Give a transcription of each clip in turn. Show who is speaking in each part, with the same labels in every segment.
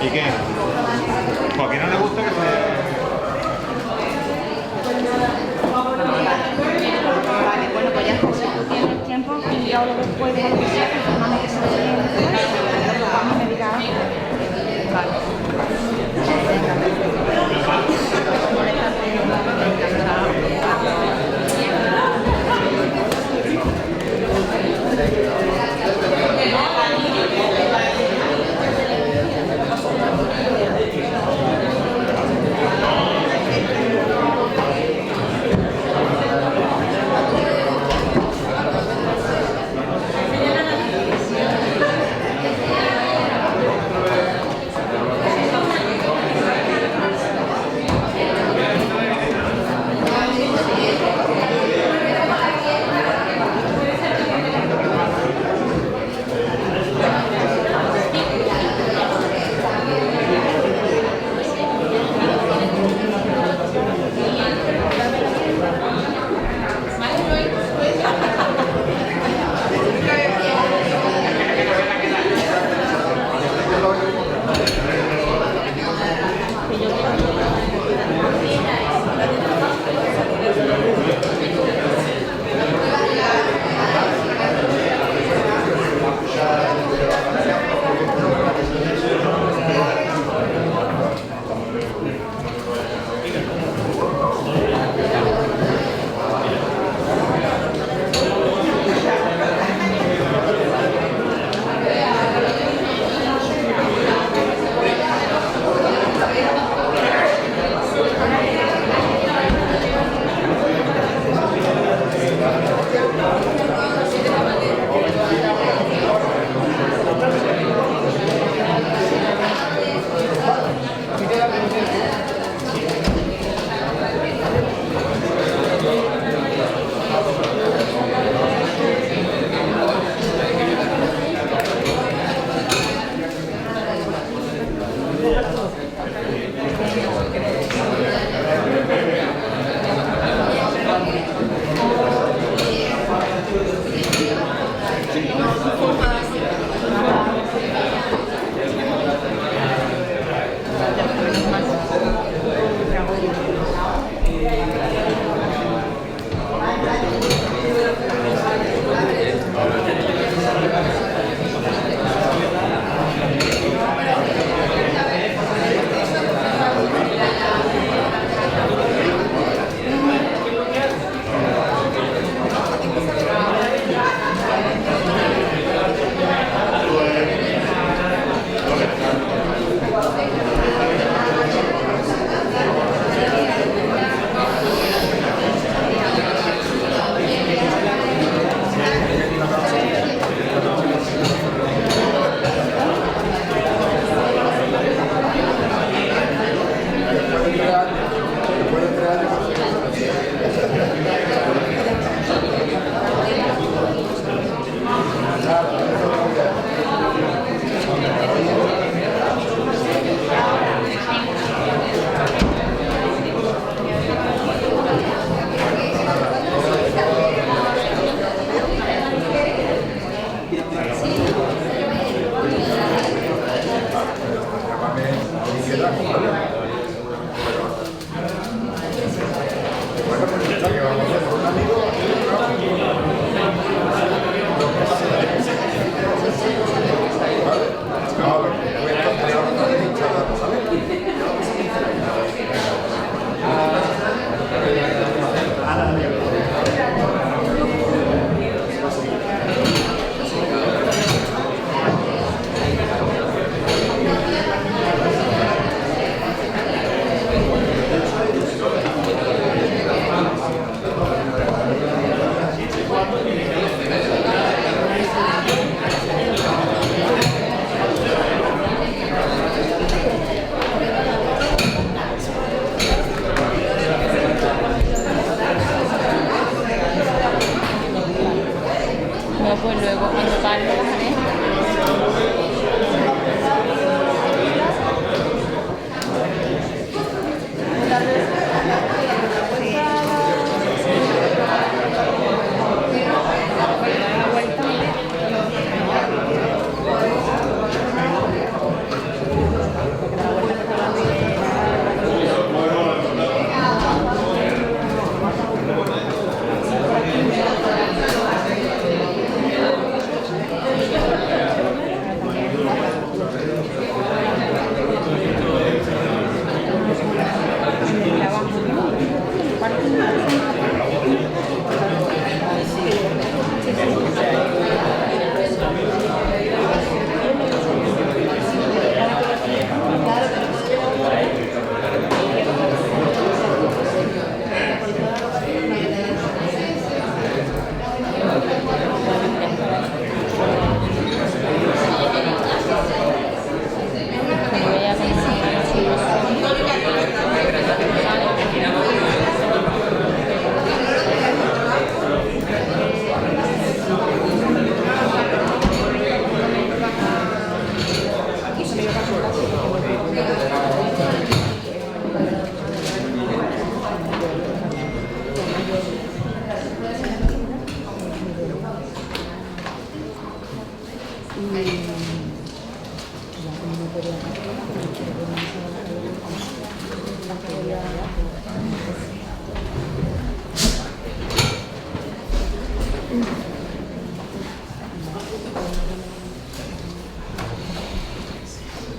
Speaker 1: ¿Y qué? Porque no le gusta que se...
Speaker 2: Vale, bueno, pues ya está. Si tú tienes tiempo y hablo después de lo que sea, confirmame que se ve bien. Vamos, me diga algo. Vale. Venga, perfecto.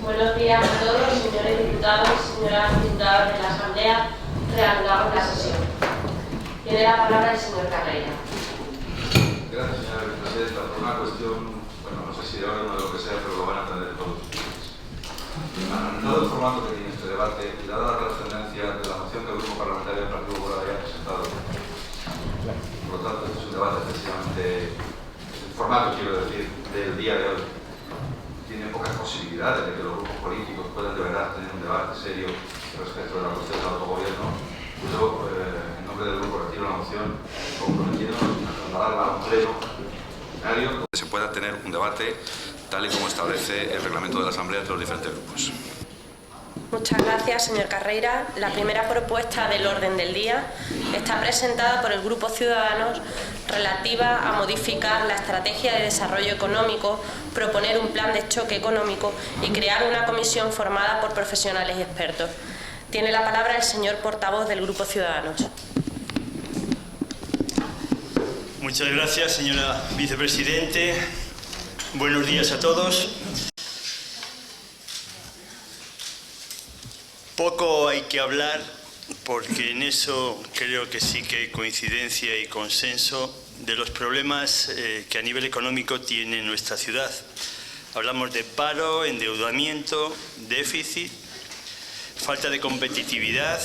Speaker 3: Buenos días a todos, señores diputados y señoras diputadas de la Asamblea. Reanudamos la sesión. Tiene la palabra el señor Carreira.
Speaker 4: Gracias, señora vicepresidenta. Por una cuestión, bueno, no sé si de orden o de lo que sea, pero lo van a entender todos ustedes. Dado el formato que tiene este debate y dada la trascendencia de la moción que el Grupo Parlamentario del Partido Popular haya presentado, por lo tanto, este es un debate excesivamente, el formato, quiero decir, del día de hoy, tiene pocas posibilidades de que los grupos políticos puedan de verdad tener un debate serio respecto de la cuestión del autogobierno. Yo, en nombre del grupo, retiro la moción, comprometiéndonos a trasladarla a un pleno donde se pueda tener un debate tal y como establece el reglamento de la Asamblea entre los diferentes grupos.
Speaker 3: Muchas gracias, señor Carreira. La primera propuesta del orden del día está presentada por el Grupo Ciudadanos, relativa a modificar la estrategia de desarrollo económico, proponer un plan de choque económico y crear una comisión formada por profesionales y expertos. Tiene la palabra el señor portavoz del Grupo Ciudadanos.
Speaker 5: Muchas gracias, señora vicepresidente. Buenos días a todos. Poco hay que hablar, porque en eso creo que sí que hay coincidencia y consenso de los problemas que a nivel económico tiene nuestra ciudad. Hablamos de paro, endeudamiento, déficit, falta de competitividad,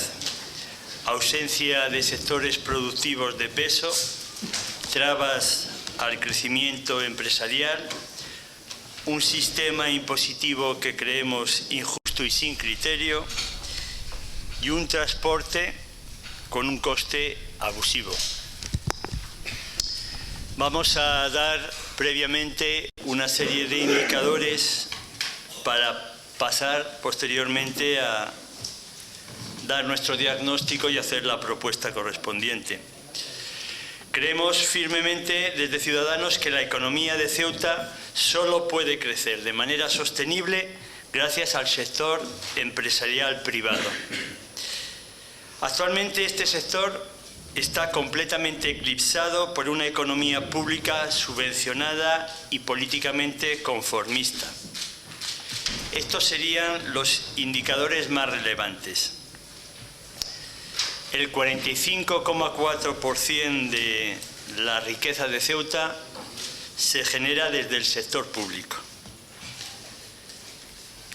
Speaker 5: ausencia de sectores productivos de peso, trabas al crecimiento empresarial, un sistema impositivo que creemos injusto y sin criterio, y un transporte con un coste abusivo. Vamos a dar previamente una serie de indicadores para pasar posteriormente a dar nuestro diagnóstico y hacer la propuesta correspondiente. Creemos firmemente desde Ciudadanos que la economía de Ceuta solo puede crecer de manera sostenible gracias al sector empresarial privado. Actualmente este sector está completamente eclipsado por una economía pública subvencionada y políticamente conformista. Estos serían los indicadores más relevantes. El 45,4% de la riqueza de Ceuta se genera desde el sector público.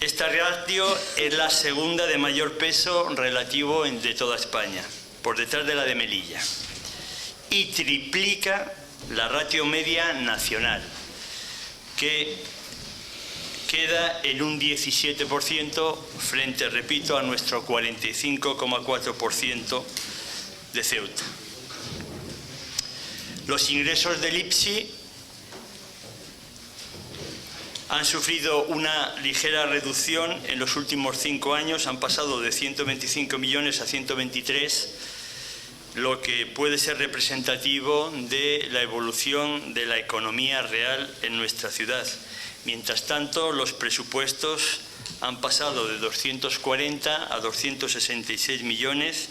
Speaker 5: Esta ratio es la segunda de mayor peso relativo de toda España, por detrás de la de Melilla, y triplica la ratio media nacional, que queda en un 17% frente, repito, a nuestro 45,4% de Ceuta. Los ingresos del IPSI han sufrido una ligera reducción en los últimos 5 años, han pasado de 125 millones a 123, lo que puede ser representativo de la evolución de la economía real en nuestra ciudad. Mientras tanto, los presupuestos han pasado de 240 a 266 millones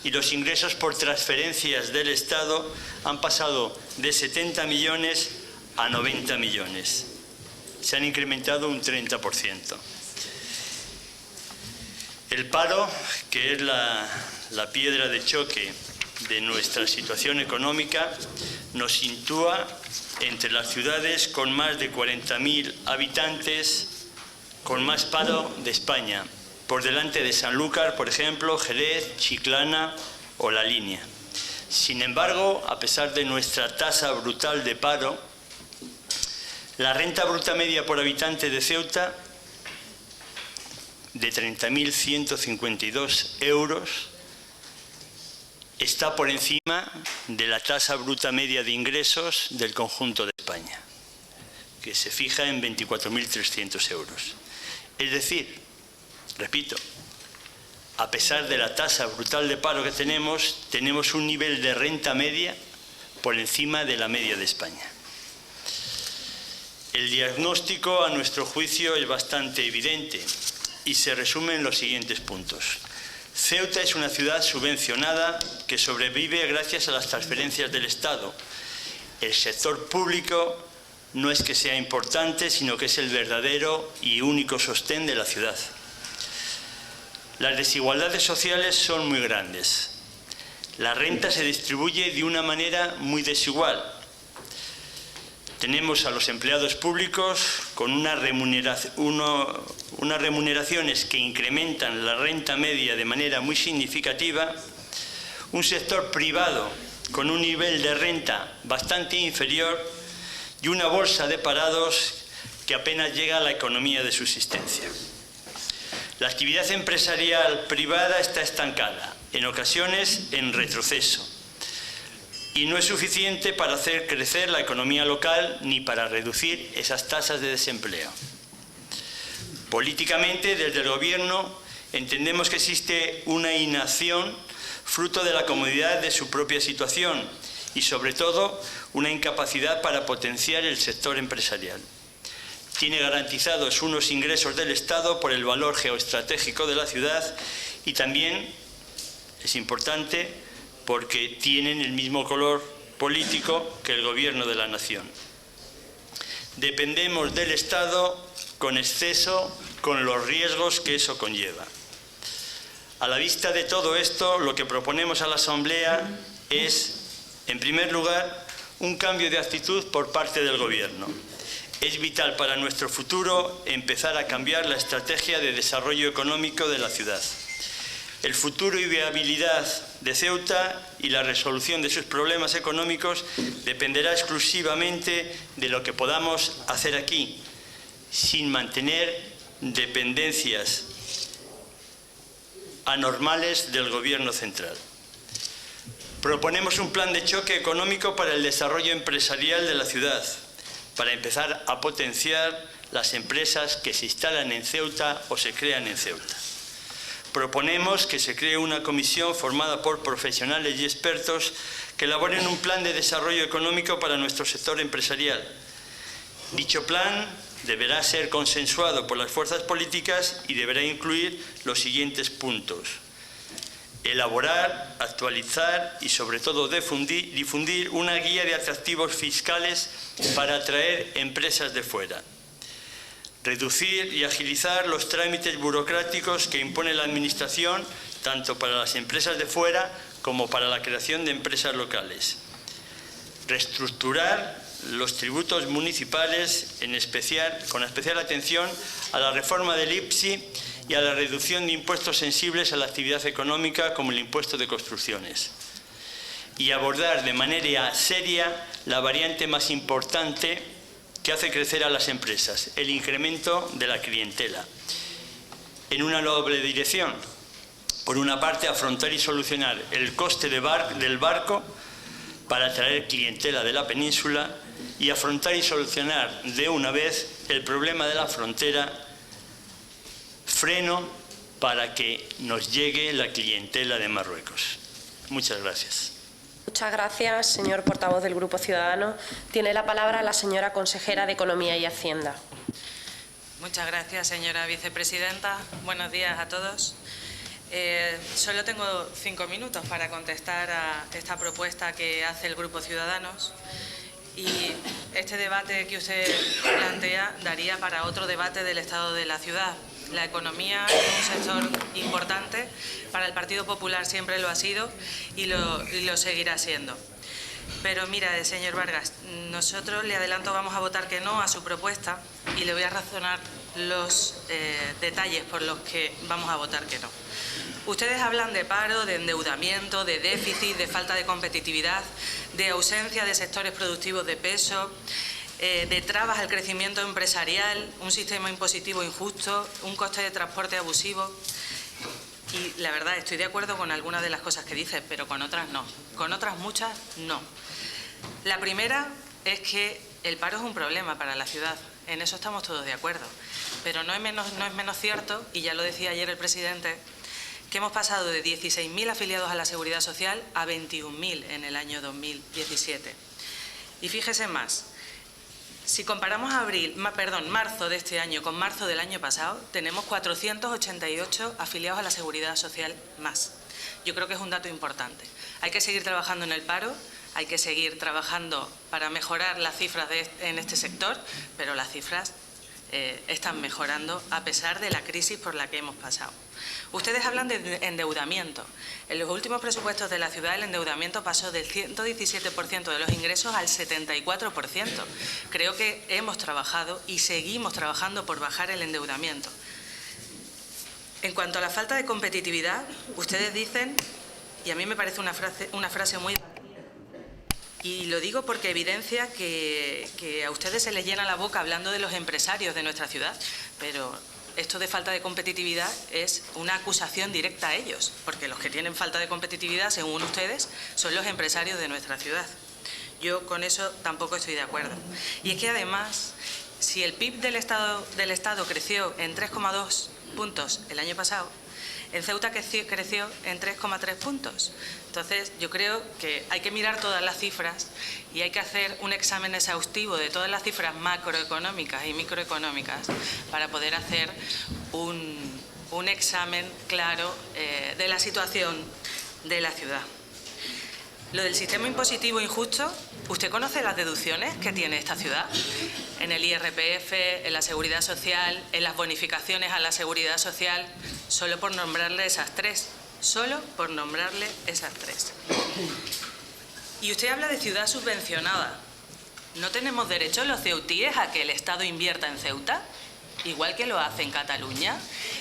Speaker 5: y los ingresos por transferencias del Estado han pasado de 70 millones a 90 millones. Se han incrementado un 30%. El paro, que es la piedra de choque de nuestra situación económica, nos sitúa entre las ciudades con más de 40.000 habitantes, con más paro de España, por delante de Sanlúcar, por ejemplo, Jerez, Chiclana o La Línea. Sin embargo, a pesar de nuestra tasa brutal de paro, la renta bruta media por habitante de Ceuta, de 30.152 euros, está por encima de la tasa bruta media de ingresos del conjunto de España, que se fija en 24.300 euros. Es decir, repito, a pesar de la tasa brutal de paro que tenemos un nivel de renta media por encima de la media de España. El diagnóstico, a nuestro juicio, es bastante evidente y se resume en los siguientes puntos. Ceuta es una ciudad subvencionada que sobrevive gracias a las transferencias del Estado. El sector público no es que sea importante, sino que es el verdadero y único sostén de la ciudad. Las desigualdades sociales son muy grandes. La renta se distribuye de una manera muy desigual. Tenemos a los empleados públicos con unas remuneraciones que incrementan la renta media de manera muy significativa, un sector privado con un nivel de renta bastante inferior y una bolsa de parados que apenas llega a la economía de subsistencia. La actividad empresarial privada está estancada, en ocasiones en retroceso, y no es suficiente para hacer crecer la economía local ni para reducir esas tasas de desempleo. Políticamente, desde el Gobierno, entendemos que existe una inacción fruto de la comodidad de su propia situación y, sobre todo, una incapacidad para potenciar el sector empresarial. Tiene garantizados unos ingresos del Estado por el valor geoestratégico de la ciudad y también, es importante, porque tienen el mismo color político que el Gobierno de la Nación. Dependemos del Estado con exceso, con los riesgos que eso conlleva. A la vista de todo esto, lo que proponemos a la Asamblea es, en primer lugar, un cambio de actitud por parte del Gobierno. Es vital para nuestro futuro empezar a cambiar la estrategia de desarrollo económico de la ciudad. El futuro y viabilidad de Ceuta y la resolución de sus problemas económicos dependerá exclusivamente de lo que podamos hacer aquí, sin mantener dependencias anormales del Gobierno central. Proponemos un plan de choque económico para el desarrollo empresarial de la ciudad, para empezar a potenciar las empresas que se instalan en Ceuta o se crean en Ceuta. Proponemos que se cree una comisión formada por profesionales y expertos que elaboren un plan de desarrollo económico para nuestro sector empresarial. Dicho plan deberá ser consensuado por las fuerzas políticas y deberá incluir los siguientes puntos: elaborar, actualizar y, sobre todo, difundir una guía de atractivos fiscales para atraer empresas de fuera. Reducir y agilizar los trámites burocráticos que impone la Administración, tanto para las empresas de fuera como para la creación de empresas locales. Reestructurar los tributos municipales, con especial atención a la reforma del IPSI y a la reducción de impuestos sensibles a la actividad económica, como el impuesto de construcciones. Y abordar de manera seria la variante más importante que hace crecer a las empresas, el incremento de la clientela, en una doble dirección. Por una parte, afrontar y solucionar el coste del barco para atraer clientela de la península y afrontar y solucionar de una vez el problema de la frontera, freno para que nos llegue la clientela de Marruecos. Muchas gracias.
Speaker 3: Muchas gracias, señor portavoz del Grupo Ciudadanos. Tiene la palabra la señora consejera de Economía y Hacienda.
Speaker 6: Muchas gracias, señora vicepresidenta. Buenos días a todos. Solo tengo 5 minutos para contestar a esta propuesta que hace el Grupo Ciudadanos. Y este debate que usted plantea daría para otro debate del estado de la ciudad. La economía es un sector importante, para el Partido Popular siempre lo ha sido y lo seguirá siendo. Pero mira, señor Vargas, nosotros, le adelanto, vamos a votar que no a su propuesta y le voy a razonar los detalles por los que vamos a votar que no. Ustedes hablan de paro, de endeudamiento, de déficit, de falta de competitividad, de ausencia de sectores productivos de peso, de trabas al crecimiento empresarial, un sistema impositivo injusto, un coste de transporte abusivo. Y la verdad, estoy de acuerdo con algunas de las cosas que dice, pero con otras no. Con otras muchas, no. La primera es que el paro es un problema para la ciudad. En eso estamos todos de acuerdo. pero no es menos cierto, y ya lo decía ayer el presidente, que hemos pasado de 16.000 afiliados a la Seguridad Social a 21.000 en el año 2017. Y fíjese más, si comparamos marzo de este año con marzo del año pasado, tenemos 488 afiliados a la Seguridad Social más. Yo creo que es un dato importante. Hay que seguir trabajando en el paro, hay que seguir trabajando para mejorar las cifras en este sector, pero las cifras están mejorando a pesar de la crisis por la que hemos pasado. Ustedes hablan de endeudamiento. En los últimos presupuestos de la ciudad el endeudamiento pasó del 117% de los ingresos al 74%. Creo que hemos trabajado y seguimos trabajando por bajar el endeudamiento. En cuanto a la falta de competitividad, ustedes dicen, y a mí me parece una frase muy... Y lo digo porque evidencia que a ustedes se les llena la boca hablando de los empresarios de nuestra ciudad, pero esto de falta de competitividad es una acusación directa a ellos, porque los que tienen falta de competitividad, según ustedes, son los empresarios de nuestra ciudad. Yo con eso tampoco estoy de acuerdo. Y es que además, si el PIB del Estado creció en 3,2 puntos el año pasado, en Ceuta creció en 3,3 puntos. Entonces, yo creo que hay que mirar todas las cifras y hay que hacer un examen exhaustivo de todas las cifras macroeconómicas y microeconómicas para poder hacer un examen claro de la situación de la ciudad. Lo del sistema impositivo injusto, ¿usted conoce las deducciones que tiene esta ciudad? En el IRPF, en la Seguridad Social, en las bonificaciones a la Seguridad Social, solo por nombrarle esas tres. Solo por nombrarle esas tres. Y usted habla de ciudad subvencionada. ¿No tenemos derecho los ceutíes a que el Estado invierta en Ceuta? Igual que lo hace en Cataluña,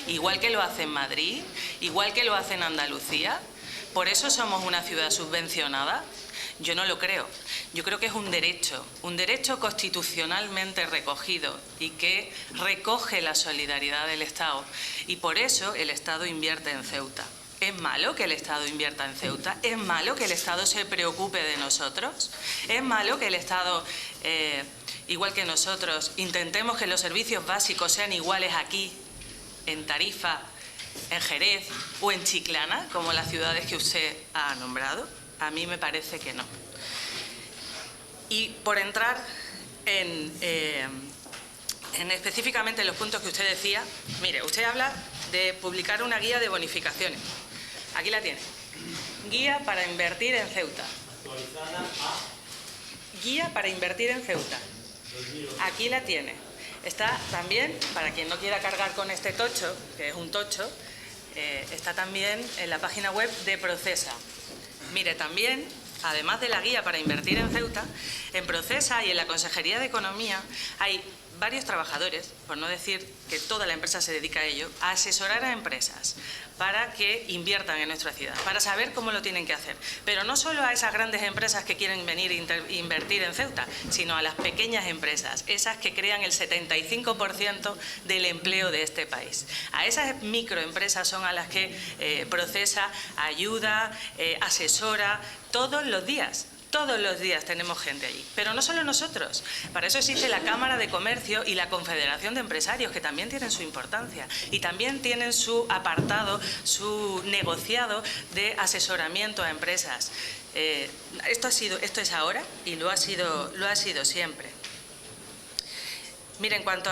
Speaker 6: igual que lo hace en Madrid, igual que lo hace en Andalucía. ¿Por eso somos una ciudad subvencionada? Yo no lo creo. Yo creo que es un derecho constitucionalmente recogido y que recoge la solidaridad del Estado. Y por eso el Estado invierte en Ceuta. ¿Es malo que el Estado invierta en Ceuta? ¿Es malo que el Estado se preocupe de nosotros? ¿Es malo que el Estado, igual que nosotros, intentemos que los servicios básicos sean iguales aquí, en Tarifa, en Jerez o en Chiclana, como las ciudades que usted ha nombrado? A mí me parece que no. Y por entrar en específicamente los puntos que usted decía, mire, usted habla de publicar una guía de bonificaciones. Aquí la tiene. Guía para invertir en Ceuta. Guía para invertir en Ceuta. Aquí la tiene. Está también, para quien no quiera cargar con este tocho, que es un tocho, está también en la página web de Procesa. Mire, también, además de la guía para invertir en Ceuta, en Procesa y en la Consejería de Economía hay varios trabajadores, por no decir que toda la empresa se dedica a ello, a asesorar a empresas para que inviertan en nuestra ciudad, para saber cómo lo tienen que hacer. Pero no solo a esas grandes empresas que quieren venir a invertir en Ceuta, sino a las pequeñas empresas, esas que crean el 75% del empleo de este país. A esas microempresas son a las que Procesa ayuda, asesora todos los días. Todos los días tenemos gente allí, pero no solo nosotros. Para eso existe la Cámara de Comercio y la Confederación de Empresarios, que también tienen su importancia y también tienen su apartado, su negociado de asesoramiento a empresas. Esto es ahora y lo ha sido siempre. Mire, en cuanto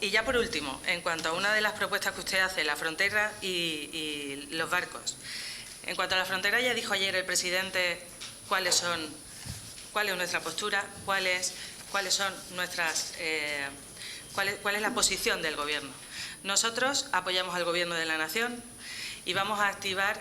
Speaker 6: y ya por último, en cuanto a una de las propuestas que usted hace, la frontera y los barcos. En cuanto a la frontera, ya dijo ayer el presidente cuál es nuestra postura, cuál es la posición del Gobierno. Nosotros apoyamos al Gobierno de la Nación y vamos a activar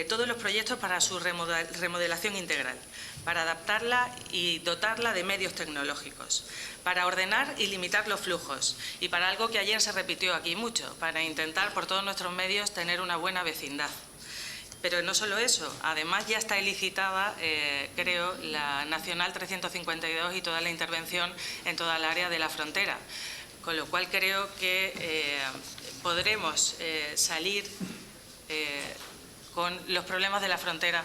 Speaker 6: todos los proyectos para su remodelación integral, para adaptarla y dotarla de medios tecnológicos, para ordenar y limitar los flujos y para algo que ayer se repitió aquí mucho, para intentar por todos nuestros medios tener una buena vecindad. Pero no solo eso, además ya está licitada, creo, la Nacional 352 y toda la intervención en toda el área de la frontera, con lo cual creo que podremos salir con los problemas de la frontera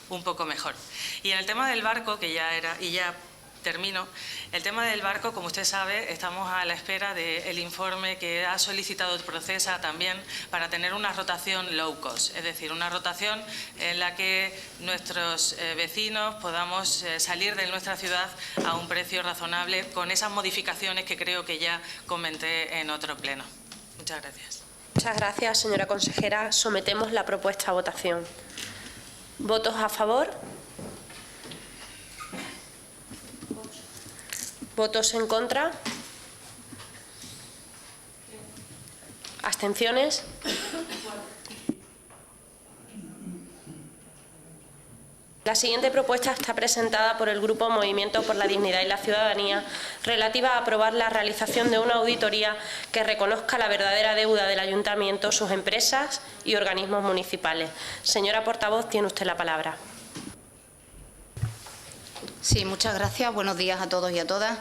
Speaker 6: un poco mejor. Y en el tema del barco, que ya termino. El tema del barco, como usted sabe, estamos a la espera del informe que ha solicitado el Procesa también para tener una rotación low cost, es decir, una rotación en la que nuestros vecinos podamos salir de nuestra ciudad a un precio razonable con esas modificaciones que creo que ya comenté en otro pleno. Muchas gracias.
Speaker 3: Muchas gracias, señora consejera. Sometemos la propuesta a votación. ¿Votos a favor? ¿Votos en contra? ¿Abstenciones? La siguiente propuesta está presentada por el Grupo Movimiento por la Dignidad y la Ciudadanía, relativa a aprobar la realización de una auditoría que reconozca la verdadera deuda del Ayuntamiento, sus empresas y organismos municipales. Señora portavoz, tiene usted la palabra.
Speaker 7: Sí, muchas gracias. Buenos días a todos y a todas.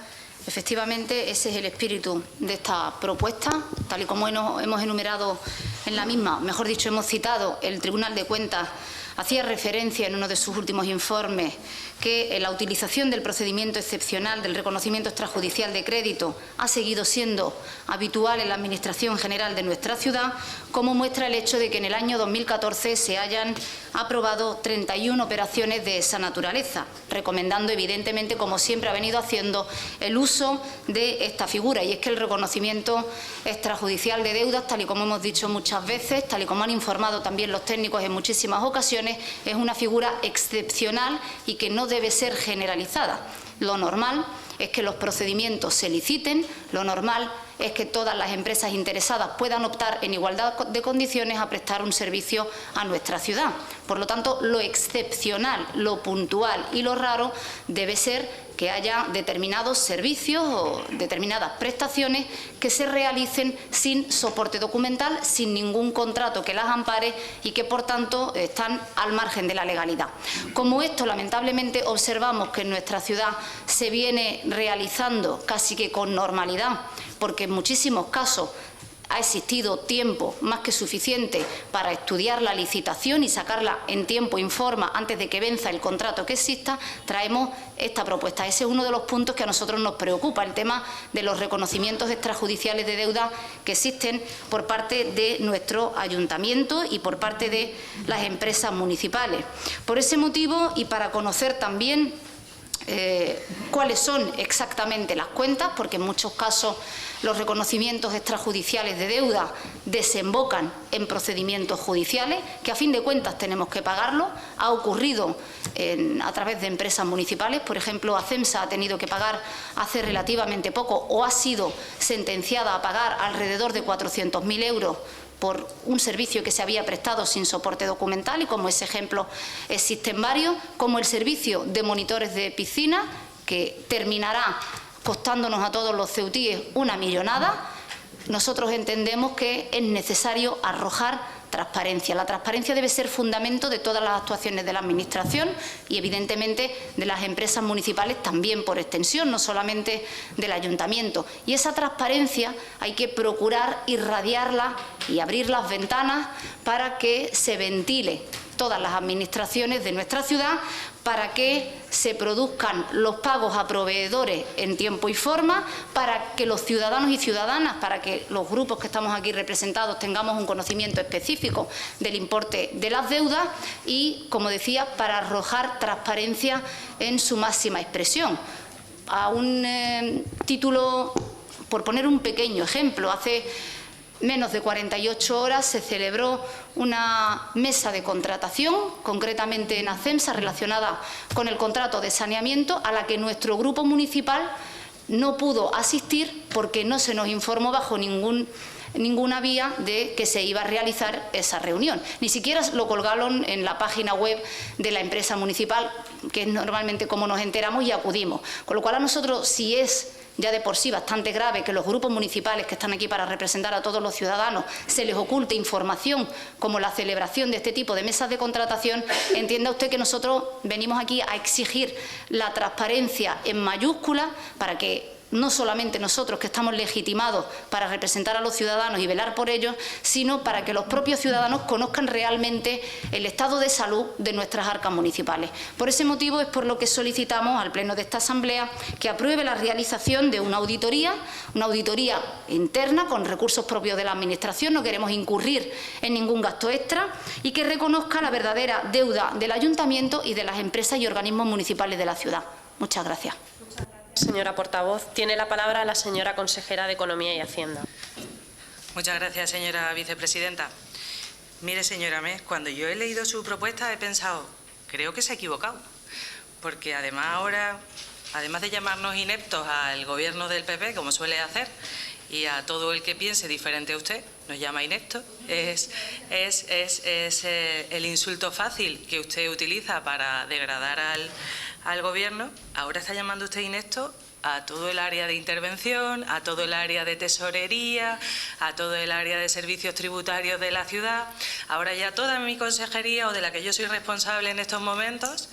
Speaker 7: Efectivamente, ese es el espíritu de esta propuesta, tal y como hemos enumerado en la misma, mejor dicho, hemos citado, el Tribunal de Cuentas hacía referencia en uno de sus últimos informes que la utilización del procedimiento excepcional del reconocimiento extrajudicial de crédito ha seguido siendo habitual en la Administración General de nuestra ciudad, como muestra el hecho de que en el año 2014 se hayan aprobado 31 operaciones de esa naturaleza, recomendando evidentemente, como siempre ha venido haciendo, el uso de esta figura, y es que el reconocimiento extrajudicial de deudas, tal y como hemos dicho muchas veces, tal y como han informado también los técnicos en muchísimas ocasiones, es una figura excepcional y que no debe ser generalizada. Lo normal es que los procedimientos se liciten, lo normal es que todas las empresas interesadas puedan optar en igualdad de condiciones a prestar un servicio a nuestra ciudad. Por lo tanto, lo excepcional, lo puntual y lo raro debe ser que haya determinados servicios o determinadas prestaciones que se realicen sin soporte documental, sin ningún contrato que las ampare y que, por tanto, están al margen de la legalidad. Como esto, lamentablemente, observamos que en nuestra ciudad se viene realizando casi que con normalidad, porque en muchísimos casos ha existido tiempo más que suficiente para estudiar la licitación y sacarla en tiempo y forma antes de que venza el contrato que exista, traemos esta propuesta. Ese es uno de los puntos que a nosotros nos preocupa, el tema de los reconocimientos extrajudiciales de deuda que existen por parte de nuestro ayuntamiento y por parte de las empresas municipales. Por ese motivo, y para conocer también cuáles son exactamente las cuentas, porque en muchos casos los reconocimientos extrajudiciales de deuda desembocan en procedimientos judiciales, que a fin de cuentas tenemos que pagarlo. Ha ocurrido a través de empresas municipales, por ejemplo, ACEMSA ha tenido que pagar hace relativamente poco o ha sido sentenciada a pagar alrededor de 400.000 euros por un servicio que se había prestado sin soporte documental, y como ese ejemplo existen varios, como el servicio de monitores de piscina, que terminará costándonos a todos los ceutíes una millonada. Nosotros entendemos que es necesario arrojar transparencia. La transparencia debe ser fundamento de todas las actuaciones de la Administración y, evidentemente, de las empresas municipales también por extensión, no solamente del Ayuntamiento. Y esa transparencia hay que procurar irradiarla y abrir las ventanas para que se ventile todas las administraciones de nuestra ciudad, para que se produzcan los pagos a proveedores en tiempo y forma, para que los ciudadanos y ciudadanas, para que los grupos que estamos aquí representados tengamos un conocimiento específico del importe de las deudas y, como decía, para arrojar transparencia en su máxima expresión. A un título, por poner un pequeño ejemplo, hace menos de 48 horas se celebró una mesa de contratación, concretamente en ACEMSA, relacionada con el contrato de saneamiento, a la que nuestro grupo municipal no pudo asistir porque no se nos informó bajo ninguna vía de que se iba a realizar esa reunión. Ni siquiera lo colgaron en la página web de la empresa municipal, que es normalmente como nos enteramos y acudimos. Con lo cual, a nosotros, si es ya de por sí bastante grave que los grupos municipales que están aquí para representar a todos los ciudadanos se les oculte información como la celebración de este tipo de mesas de contratación, entienda usted que nosotros venimos aquí a exigir la transparencia en mayúscula para que no solamente nosotros que estamos legitimados para representar a los ciudadanos y velar por ellos, sino para que los propios ciudadanos conozcan realmente el estado de salud de nuestras arcas municipales. Por ese motivo es por lo que solicitamos al Pleno de esta Asamblea que apruebe la realización de una auditoría interna con recursos propios de la Administración, no queremos incurrir en ningún gasto extra, y que reconozca la verdadera deuda del Ayuntamiento y de las empresas y organismos municipales de la ciudad. Muchas gracias.
Speaker 3: Señora portavoz, tiene la palabra la señora consejera de Economía y Hacienda.
Speaker 6: Muchas gracias, señora vicepresidenta. Mire, señora Mes, cuando yo he leído su propuesta he pensado, creo que se ha equivocado, porque además ahora, además de llamarnos ineptos al gobierno del PP, como suele hacer, y a todo el que piense diferente a usted, nos llama ineptos, es el insulto fácil que usted utiliza para degradar al gobierno. Ahora está llamando usted inepto a todo el área de intervención, a todo el área de tesorería, a todo el área de servicios tributarios de la ciudad. Ahora ya toda mi consejería, o de la que yo soy responsable en estos momentos,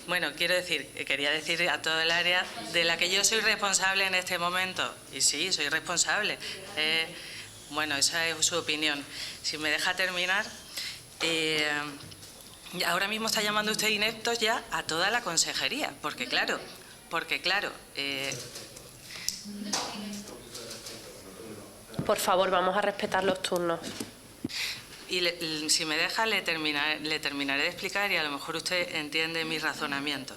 Speaker 6: bueno, quería decir a todo el área de la que yo soy responsable en este momento. Y sí, soy responsable. Bueno, esa es su opinión. Si me deja terminar, ahora mismo está llamando usted ineptos ya a toda la consejería, porque claro,
Speaker 3: Por favor, vamos a respetar los turnos.
Speaker 6: y si me deja le terminaré de explicar y a lo mejor usted entiende mi razonamiento.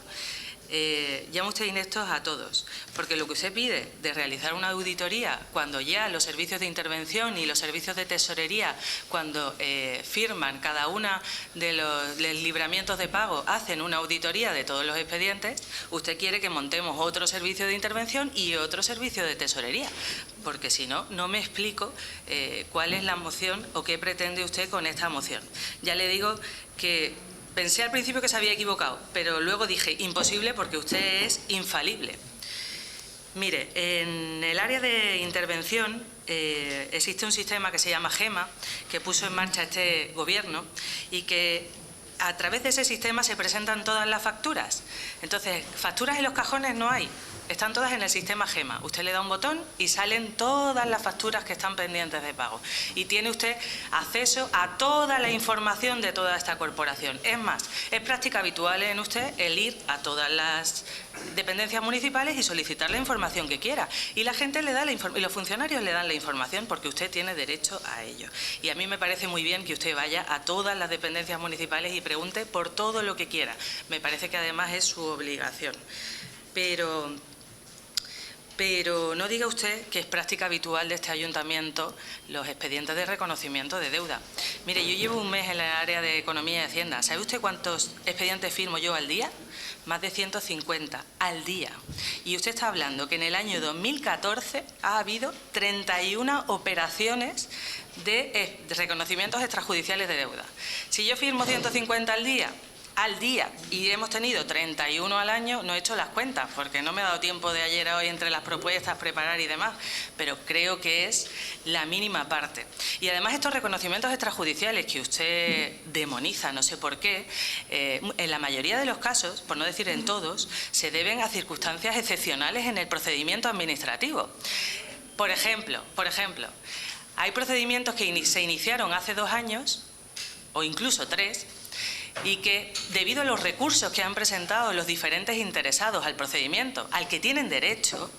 Speaker 6: Llama usted ineptos a todos, porque lo que usted pide de realizar una auditoría cuando ya los servicios de intervención y los servicios de tesorería, cuando firman cada una de los libramientos de pago, hacen una auditoría de todos los expedientes, usted quiere que montemos otro servicio de intervención y otro servicio de tesorería, porque si no, no me explico cuál es la moción o qué pretende usted con esta moción. Ya le digo que pensé al principio que se había equivocado, pero luego dije, imposible, porque usted es infalible. Mire, en el área de intervención existe un sistema que se llama GEMA, que puso en marcha este Gobierno y que a través de ese sistema se presentan todas las facturas. Entonces, facturas en los cajones no hay, están todas en el sistema GEMA. Usted le da un botón y salen todas las facturas que están pendientes de pago. Y tiene usted acceso a toda la información de toda esta corporación. Es más, es práctica habitual en usted el ir a todas las dependencias municipales y solicitar la información que quiera. Y la gente le da y los funcionarios le dan la información porque usted tiene derecho a ello. Y a mí me parece muy bien que usted vaya a todas las dependencias municipales y pregunte por todo lo que quiera. Me parece que además es su obligación. Pero no diga usted que es práctica habitual de este ayuntamiento los expedientes de reconocimiento de deuda. Mire, yo llevo un mes en la área de Economía y Hacienda. ¿Sabe usted cuántos expedientes firmo yo al día? Más de 150 al día. Y usted está hablando que en el año 2014 ha habido 31 operaciones de reconocimientos extrajudiciales de deuda. Si yo firmo 150 al día, y hemos tenido 31 al año, no he hecho las cuentas porque no me ha dado tiempo de ayer a hoy entre las propuestas, preparar y demás, pero creo que es la mínima parte. Y además estos reconocimientos extrajudiciales que usted demoniza, no sé por qué, en la mayoría de los casos, por no decir en todos, se deben a circunstancias excepcionales en el procedimiento administrativo. Por ejemplo, hay procedimientos que se iniciaron hace 2 años, o incluso 3, y que, debido a los recursos que han presentado los diferentes interesados al procedimiento, al que tienen derecho,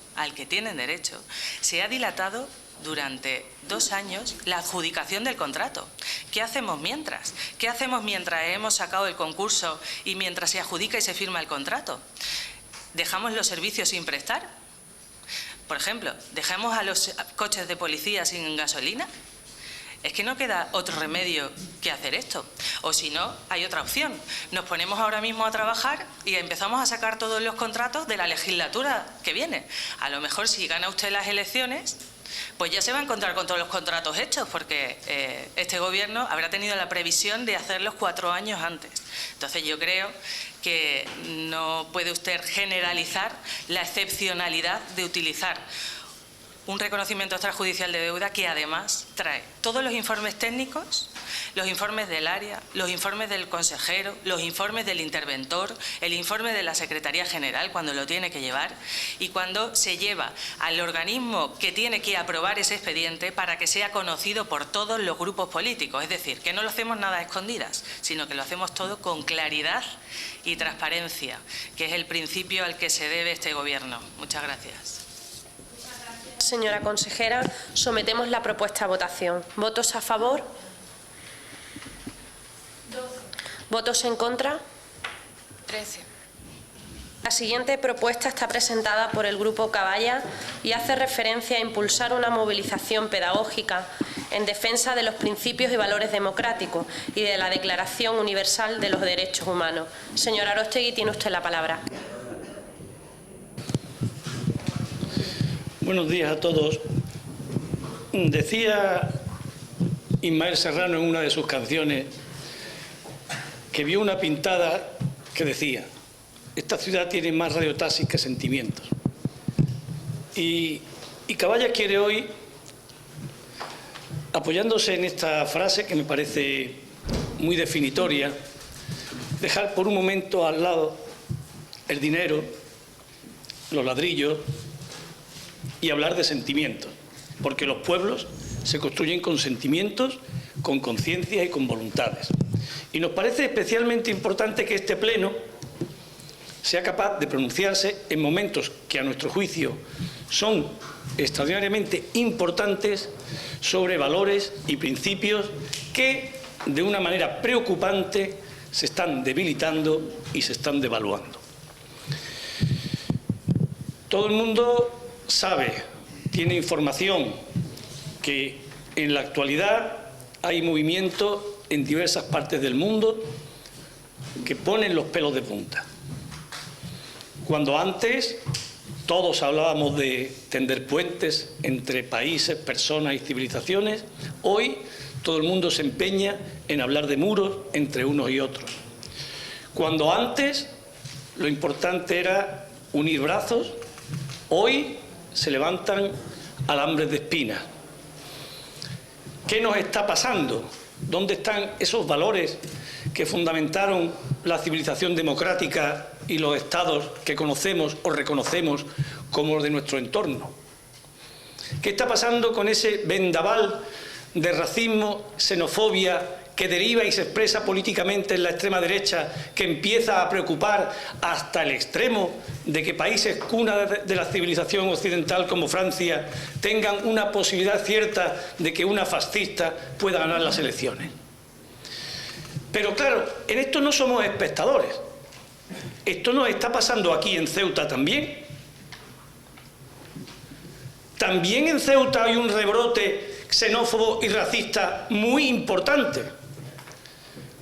Speaker 6: se ha dilatado durante 2 años la adjudicación del contrato. ¿Qué hacemos mientras? ¿Qué hacemos mientras hemos sacado el concurso y mientras se adjudica y se firma el contrato? ¿Dejamos los servicios sin prestar? Por ejemplo, ¿dejamos a los coches de policía sin gasolina? Es que no queda otro remedio que hacer esto. O si no, hay otra opción. Nos ponemos ahora mismo a trabajar y empezamos a sacar todos los contratos de la legislatura que viene. A lo mejor si gana usted las elecciones, pues ya se va a encontrar con todos los contratos hechos, porque este Gobierno habrá tenido la previsión de hacerlos 4 años antes. Entonces yo creo que no puede usted generalizar la excepcionalidad de utilizar un reconocimiento extrajudicial de deuda que además trae todos los informes técnicos, los informes del área, los informes del consejero, los informes del interventor, el informe de la Secretaría General cuando lo tiene que llevar y cuando se lleva al organismo que tiene que aprobar ese expediente para que sea conocido por todos los grupos políticos. Es decir, que no lo hacemos nada a escondidas, sino que lo hacemos todo con claridad y transparencia, que es el principio al que se debe este Gobierno. Muchas gracias.
Speaker 3: Señora consejera, sometemos la propuesta a votación. ¿Votos a favor?
Speaker 2: 12.
Speaker 3: ¿Votos en contra?
Speaker 2: 13.
Speaker 3: La siguiente propuesta está presentada por el Grupo Caballa y hace referencia a impulsar una movilización pedagógica en defensa de los principios y valores democráticos y de la Declaración Universal de los Derechos Humanos. Señora Aróstegui, tiene usted la palabra.
Speaker 8: Buenos días a todos. Decía Ismael Serrano en una de sus canciones que vio una pintada que decía: esta ciudad tiene más radiotaxis que sentimientos. Y Caballa quiere hoy, apoyándose en esta frase que me parece muy definitoria, dejar por un momento al lado el dinero, los ladrillos, y hablar de sentimientos, porque los pueblos se construyen con sentimientos, con conciencia y con voluntades. Y nos parece especialmente importante que este Pleno sea capaz de pronunciarse en momentos que a nuestro juicio son extraordinariamente importantes sobre valores y principios que de una manera preocupante se están debilitando y se están devaluando. Todo el mundo sabe, tiene información que en la actualidad hay movimientos en diversas partes del mundo que ponen los pelos de punta. Cuando antes todos hablábamos de tender puentes entre países, personas y civilizaciones, hoy todo el mundo se empeña en hablar de muros entre unos y otros. Cuando antes lo importante era unir brazos, hoy se levantan alambres de espinas. ¿Qué nos está pasando? ¿Dónde están esos valores que fundamentaron la civilización democrática y los estados que conocemos o reconocemos como los de nuestro entorno? ¿Qué está pasando con ese vendaval de racismo, xenofobia que deriva y se expresa políticamente en la extrema derecha, que empieza a preocupar hasta el extremo de que países cuna de la civilización occidental como Francia tengan una posibilidad cierta de que una fascista pueda ganar las elecciones? Pero claro, en esto no somos espectadores. Esto nos está pasando aquí en Ceuta también. También en Ceuta hay un rebrote xenófobo y racista muy importante.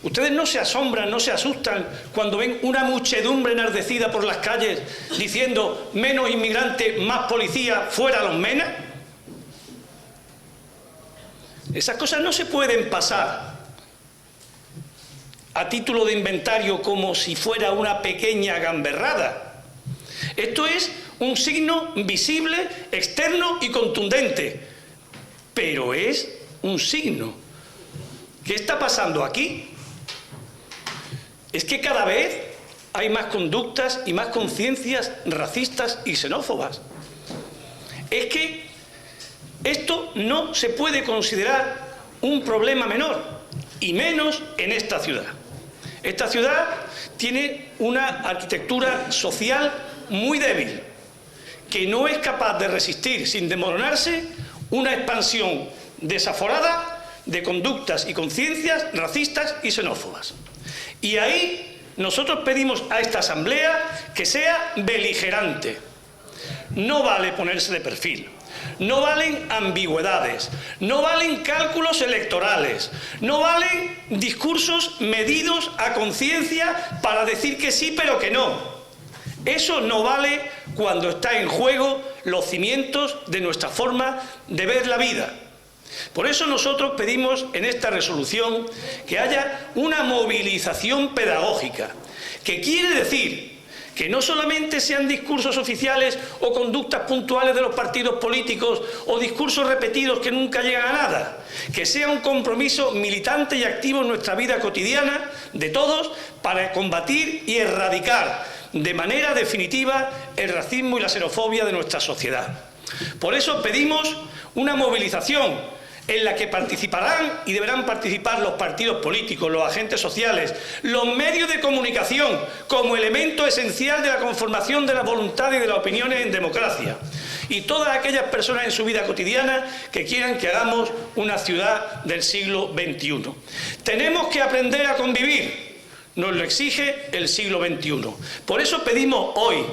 Speaker 8: Ustedes no se asombran, no se asustan cuando ven una muchedumbre enardecida por las calles diciendo menos inmigrantes, más policía, fuera los menas. Esas cosas no se pueden pasar a título de inventario como si fuera una pequeña gamberrada. Esto es un signo visible, externo y contundente, pero es un signo. ¿Qué está pasando aquí? Es que cada vez hay más conductas y más conciencias racistas y xenófobas. Es que esto no se puede considerar un problema menor, y menos en esta ciudad. Esta ciudad tiene una arquitectura social muy débil, que no es capaz de resistir sin desmoronarse una expansión desaforada de conductas y conciencias racistas y xenófobas. Y ahí nosotros pedimos a esta Asamblea que sea beligerante. No vale ponerse de perfil, no valen ambigüedades, no valen cálculos electorales, no valen discursos medidos a conciencia para decir que sí pero que no. Eso no vale cuando está en juego los cimientos de nuestra forma de ver la vida. Por eso nosotros pedimos en esta resolución que haya una movilización pedagógica, que quiere decir que no solamente sean discursos oficiales o conductas puntuales de los partidos políticos o discursos repetidos que nunca llegan a nada, que sea un compromiso militante y activo en nuestra vida cotidiana de todos para combatir y erradicar de manera definitiva el racismo y la xenofobia de nuestra sociedad. Por eso pedimos una movilización en la que participarán y deberán participar los partidos políticos, los agentes sociales, los medios de comunicación como elemento esencial de la conformación de la voluntad y de las opiniones en democracia, y todas aquellas personas en su vida cotidiana que quieran que hagamos una ciudad del siglo XXI. Tenemos que aprender a convivir, nos lo exige el siglo XXI. Por eso pedimos hoy,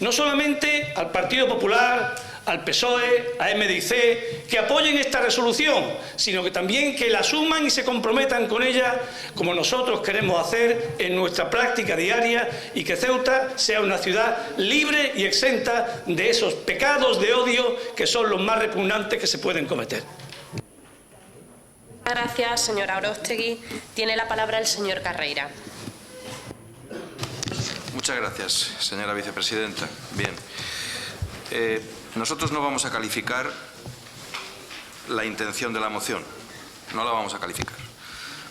Speaker 8: no solamente al Partido Popular, al PSOE, a MDC, que apoyen esta resolución, sino que también que la asuman y se comprometan con ella, como nosotros queremos hacer en nuestra práctica diaria, y que Ceuta sea una ciudad libre y exenta de esos pecados de odio que son los más repugnantes que se pueden cometer.
Speaker 3: Gracias, señora Aróstegui. Tiene la palabra el señor Carreira.
Speaker 4: Muchas gracias, señora vicepresidenta. Bien. Nosotros no vamos a calificar la intención de la moción, no la vamos a calificar.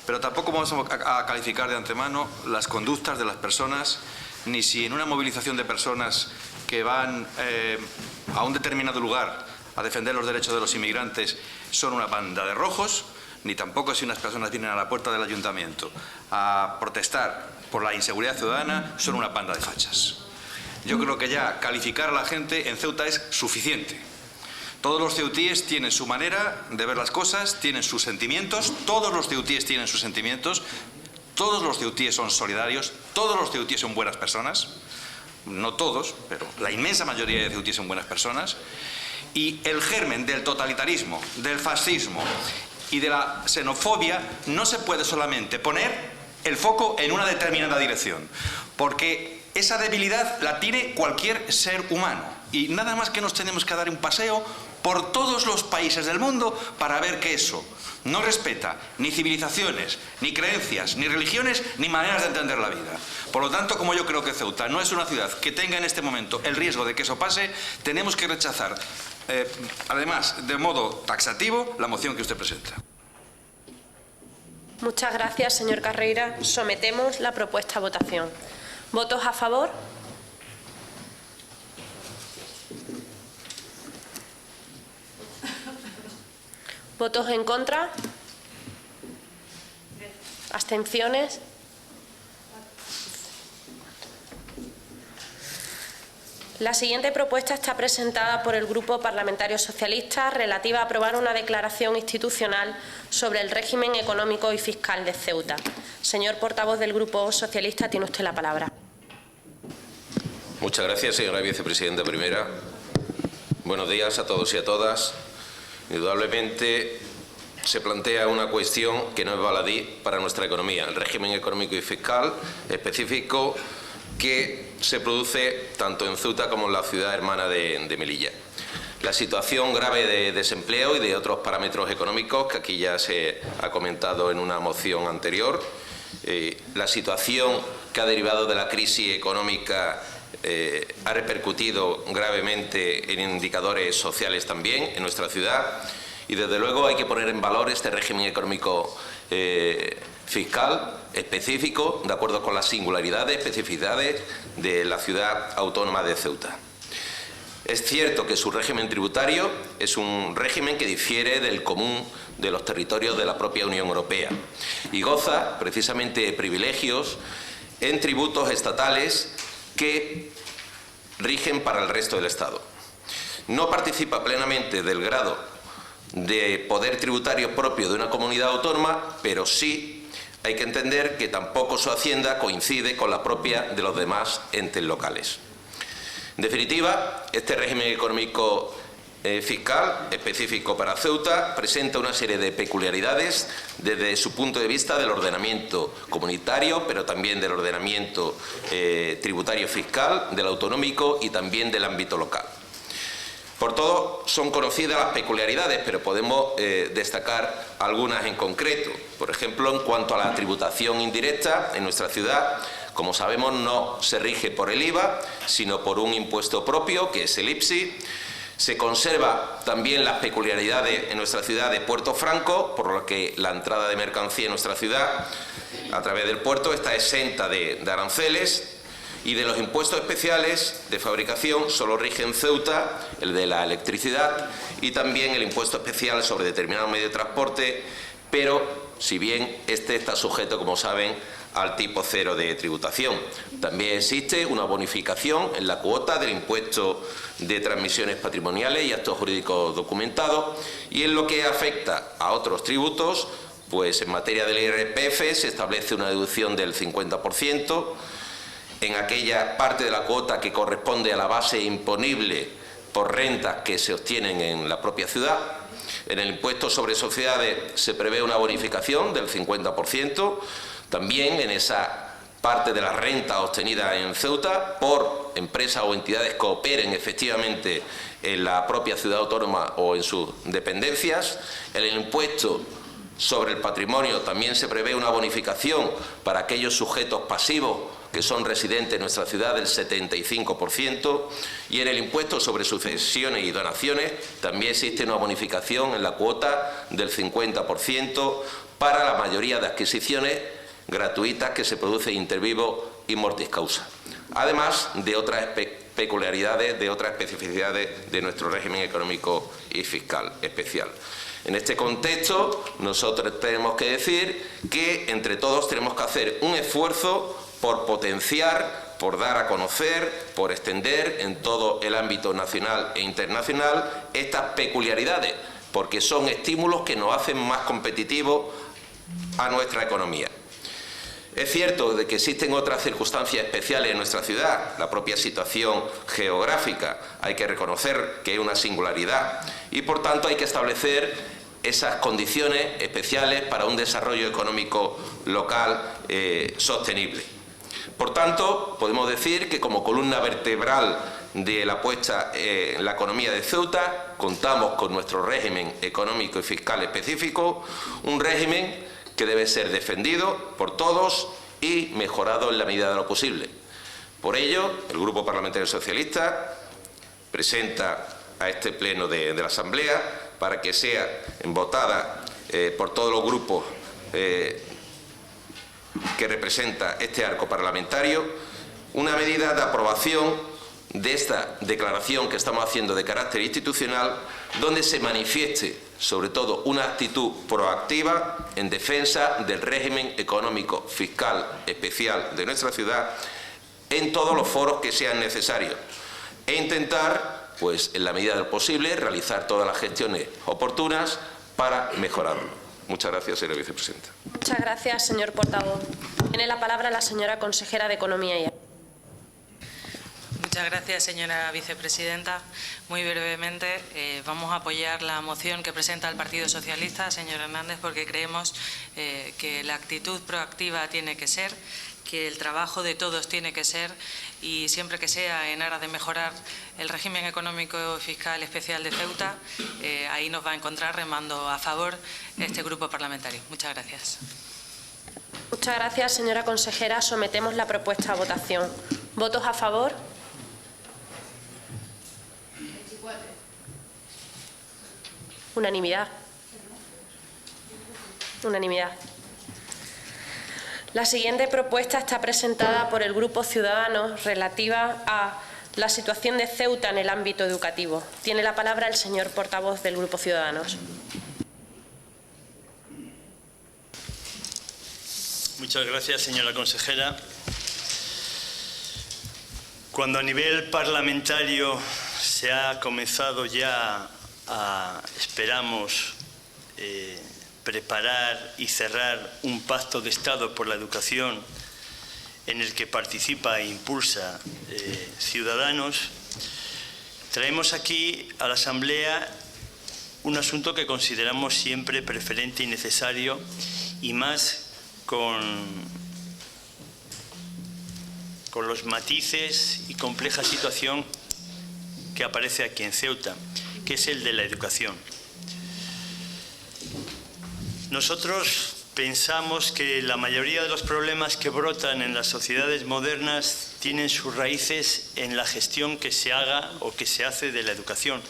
Speaker 4: Pero tampoco vamos a calificar de antemano las conductas de las personas, ni si en una movilización de personas que van a un determinado lugar a defender los derechos de los inmigrantes son una banda de rojos, ni tampoco si unas personas vienen a la puerta del ayuntamiento a protestar por la inseguridad ciudadana son una banda de fachas. Yo creo que ya calificar a la gente en Ceuta es suficiente. Todos los ceutíes tienen su manera de ver las cosas, tienen sus sentimientos, todos los ceutíes tienen sus sentimientos, todos los ceutíes son solidarios, todos los ceutíes son buenas personas, no todos, pero la inmensa mayoría de ceutíes son buenas personas, y el germen del totalitarismo, del fascismo y de la xenofobia no se puede solamente poner el foco en una determinada dirección, porque esa debilidad la tiene cualquier ser humano y nada más que nos tenemos que dar un paseo por todos los países del mundo para ver que eso no respeta ni civilizaciones, ni creencias, ni religiones, ni maneras de entender la vida. Por lo tanto, como yo creo que Ceuta no es una ciudad que tenga en este momento el riesgo de que eso pase, tenemos que rechazar, además, de modo taxativo, la moción que usted presenta.
Speaker 3: Muchas gracias, señor Carreira. Sometemos la propuesta a votación. ¿Votos a favor? ¿Votos en contra? ¿Abstenciones? La siguiente propuesta está presentada por el Grupo Parlamentario Socialista relativa a aprobar una declaración institucional sobre el régimen económico y fiscal de Ceuta. Señor portavoz del Grupo Socialista, tiene usted la palabra.
Speaker 9: Muchas gracias, señora vicepresidenta primera. Buenos días a todos y a todas. Indudablemente se plantea una cuestión que no es baladí para nuestra economía, el régimen económico y fiscal específico que se produce tanto en Ceuta como en la ciudad hermana de Melilla. La situación grave de desempleo y de otros parámetros económicos que aquí ya se ha comentado en una moción anterior, la situación que ha derivado de la crisis económica ha repercutido gravemente en indicadores sociales también en nuestra ciudad y desde luego hay que poner en valor este régimen económico fiscal específico de acuerdo con las singularidades, especificidades de la ciudad autónoma de Ceuta. Es cierto que su régimen tributario es un régimen que difiere del común de los territorios de la propia Unión Europea y goza precisamente de privilegios en tributos estatales que rigen para el resto del Estado. No participa plenamente del grado de poder tributario propio de una comunidad autónoma, pero sí hay que entender que tampoco su hacienda coincide con la propia de los demás entes locales. En definitiva, este régimen económico fiscal específico para Ceuta presenta una serie de peculiaridades desde su punto de vista del ordenamiento comunitario, pero también del ordenamiento tributario fiscal, del autonómico y también del ámbito local. Por todo, son conocidas las peculiaridades, pero podemos destacar algunas en concreto. Por ejemplo, en cuanto a la tributación indirecta, en nuestra ciudad, como sabemos, no se rige por el IVA, sino por un impuesto propio, que es el IPSI. Se conserva también las peculiaridades en nuestra ciudad de Puerto Franco, por lo que la entrada de mercancía en nuestra ciudad a través del puerto está exenta de aranceles. Y de los impuestos especiales de fabricación solo rige en Ceuta el de la electricidad y también el impuesto especial sobre determinado medio de transporte, pero si bien este está sujeto, como saben, al tipo cero de tributación. También existe una bonificación en la cuota del impuesto de transmisiones patrimoniales y actos jurídicos documentados, y en lo que afecta a otros tributos, pues en materia del IRPF se establece una deducción del 50%, en aquella parte de la cuota que corresponde a la base imponible por rentas que se obtienen en la propia ciudad. En el impuesto sobre sociedades se prevé una bonificación del 50%, también en esa parte de la renta obtenida en Ceuta por empresas o entidades que operen efectivamente en la propia ciudad autónoma o en sus dependencias. En el impuesto sobre el patrimonio también se prevé una bonificación para aquellos sujetos pasivos que son residentes en nuestra ciudad del 75%, y en el impuesto sobre sucesiones y donaciones también existe una bonificación en la cuota del 50% para la mayoría de adquisiciones gratuitas que se producen inter vivo y mortis causa, además de otras peculiaridades, de otras especificidades de nuestro régimen económico y fiscal especial. En este contexto, nosotros tenemos que decir que entre todos tenemos que hacer un esfuerzo por potenciar, por dar a conocer, por extender en todo el ámbito nacional e internacional estas peculiaridades, porque son estímulos que nos hacen más competitivos a nuestra economía. Es cierto de que existen otras circunstancias especiales en nuestra ciudad, la propia situación geográfica, hay que reconocer que es una singularidad y por tanto hay que establecer esas condiciones especiales para un desarrollo económico local sostenible. Por tanto, podemos decir que como columna vertebral de la puesta en la economía de Ceuta, contamos con nuestro régimen económico y fiscal específico, un régimen que debe ser defendido por todos y mejorado en la medida de lo posible. Por ello, el Grupo Parlamentario Socialista presenta a este pleno de la Asamblea para que sea votada por todos los grupos que representa este arco parlamentario, una medida de aprobación de esta declaración que estamos haciendo de carácter institucional, donde se manifieste sobre todo una actitud proactiva en defensa del régimen económico fiscal especial de nuestra ciudad en todos los foros que sean necesarios e intentar, pues en la medida de lo posible, realizar todas las gestiones oportunas para mejorarlo. Muchas gracias, señora vicepresidenta.
Speaker 3: Muchas gracias, señor portavoz. Tiene la palabra la señora consejera de Economía y
Speaker 6: Muchas gracias, señora vicepresidenta. Muy brevemente, vamos a apoyar la moción que presenta el Partido Socialista, señor Hernández, porque creemos que la actitud proactiva tiene que ser, que el trabajo de todos tiene que ser, y siempre que sea en aras de mejorar el régimen económico y fiscal especial de Ceuta, ahí nos va a encontrar remando a favor este grupo parlamentario. Muchas gracias.
Speaker 3: Muchas gracias, señora consejera. Sometemos la propuesta a votación. ¿Votos a favor? Unanimidad. Unanimidad. La siguiente propuesta está presentada por el Grupo Ciudadanos, relativa a la situación de Ceuta en el ámbito educativo. Tiene la palabra el señor portavoz del Grupo Ciudadanos.
Speaker 5: Muchas gracias, señora consejera. Cuando a nivel parlamentario se ha comenzado ya a, esperamos, preparar y cerrar un pacto de Estado por la educación en el que participa e impulsa Ciudadanos, traemos aquí a la Asamblea un asunto que consideramos siempre preferente y necesario, y más con los matices y compleja situación que aparece aquí en Ceuta, que es el de la educación. Nosotros pensamos que la mayoría de los problemas que brotan en las sociedades modernas tienen sus raíces en la gestión que se haga o que se hace de la educación,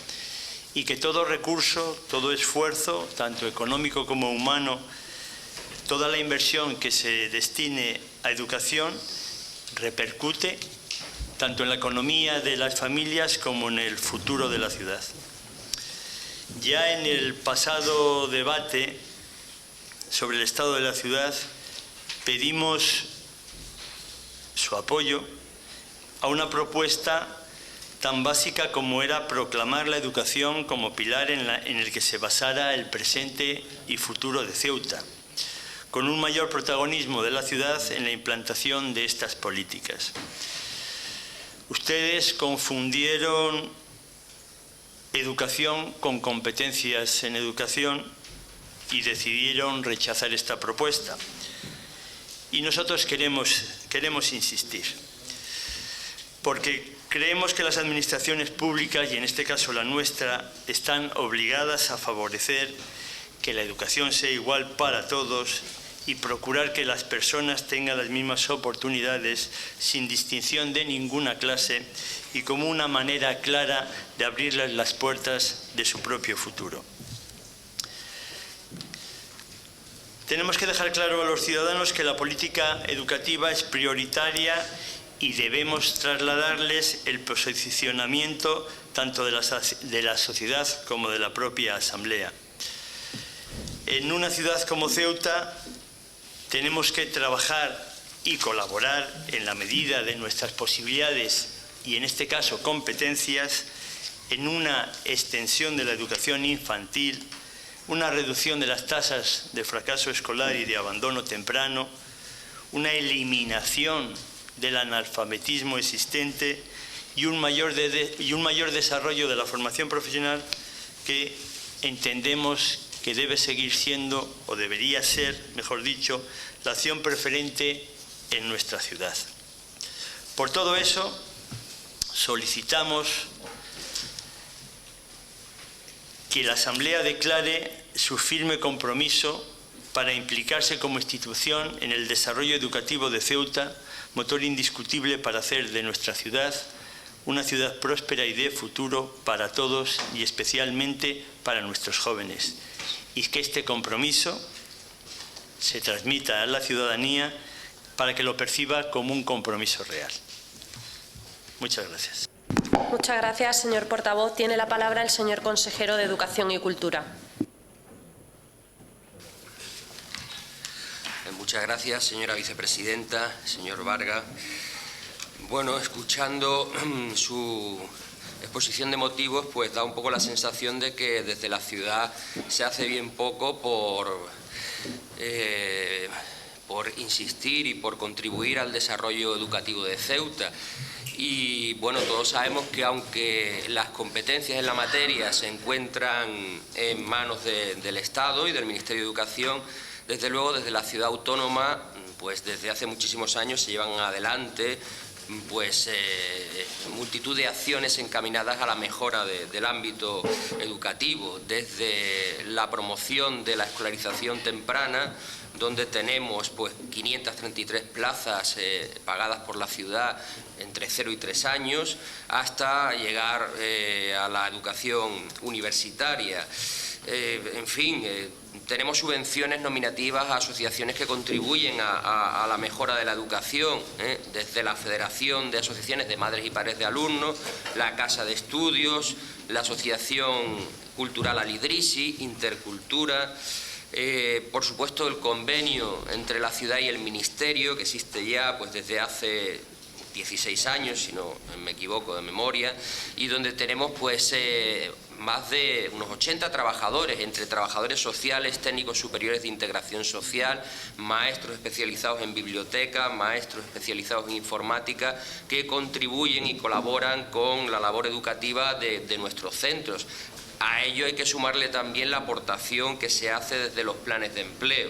Speaker 5: y que todo recurso, todo esfuerzo, tanto económico como humano, toda la inversión que se destine a educación repercute tanto en la economía de las familias como en el futuro de la ciudad. Ya en el pasado debate sobre el estado de la ciudad pedimos su apoyo a una propuesta tan básica como era proclamar la educación como pilar en el que se basara el presente y futuro de Ceuta, con un mayor protagonismo de la ciudad en la implantación de estas políticas. Ustedes confundieron educación con competencias en educación y decidieron rechazar esta propuesta. Y nosotros queremos insistir, porque creemos que las administraciones públicas, y en este caso la nuestra, están obligadas a favorecer que la educación sea igual para todos y procurar que las personas tengan las mismas oportunidades sin distinción de ninguna clase y como una manera clara de abrirles las puertas de su propio futuro. Tenemos que dejar claro a los ciudadanos que la política educativa es prioritaria y debemos trasladarles el posicionamiento tanto de la sociedad como de la propia Asamblea. En una ciudad como Ceuta tenemos que trabajar y colaborar en la medida de nuestras posibilidades y, en este caso, competencias, en una extensión de la educación infantil, una reducción de las tasas de fracaso escolar y de abandono temprano, una eliminación del analfabetismo existente y un mayor desarrollo de la formación profesional que entendemos que debe seguir siendo, o debería ser, mejor dicho, la acción preferente en nuestra ciudad. Por todo eso, solicitamos que la Asamblea declare su firme compromiso para implicarse como institución en el desarrollo educativo de Ceuta, motor indiscutible para hacer de nuestra ciudad una ciudad próspera y de futuro para todos y especialmente para nuestros jóvenes. Y que este compromiso se transmita a la ciudadanía para que lo perciba como un compromiso real. Muchas gracias.
Speaker 3: Muchas gracias, señor portavoz. Tiene la palabra el señor consejero de Educación y Cultura.
Speaker 10: Muchas gracias, señora vicepresidenta, señor Vargas. Bueno, escuchando su exposición de motivos, pues da un poco la sensación de que desde la ciudad se hace bien poco por insistir y por contribuir al desarrollo educativo de Ceuta. Y bueno, todos sabemos que aunque las competencias en la materia se encuentran en manos del Estado y del Ministerio de Educación, desde luego desde la ciudad autónoma, pues desde hace muchísimos años se llevan adelante pues multitud de acciones encaminadas a la mejora del ámbito educativo, desde la promoción de la escolarización temprana, donde tenemos pues 533 plazas pagadas por la ciudad entre 0 y 3 años, hasta llegar a la educación universitaria. En fin, tenemos subvenciones nominativas a asociaciones que contribuyen a la mejora de la educación, desde la Federación de Asociaciones de Madres y Padres de Alumnos, la Casa de Estudios, la Asociación Cultural Alidrisi, Intercultura, por supuesto el convenio entre la ciudad y el Ministerio, que existe ya pues desde hace 16 años, si no me equivoco de memoria, y donde tenemos pues más de unos 80 trabajadores, entre trabajadores sociales, técnicos superiores de integración social, maestros especializados en biblioteca, maestros especializados en informática, que contribuyen y colaboran con la labor educativa de nuestros centros. A ello hay que sumarle también la aportación que se hace desde los planes de empleo.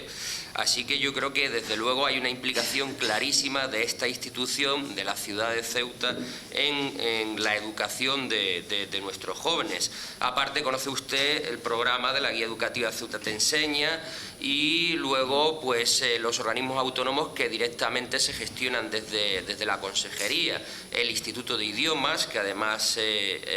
Speaker 10: Así que yo creo que desde luego hay una implicación clarísima de esta institución, de la ciudad de Ceuta, en la educación de nuestros jóvenes. Aparte, conoce usted el programa de la Guía Educativa Ceuta Te Enseña y luego pues los organismos autónomos que directamente se gestionan desde la Consejería. El Instituto de Idiomas, que además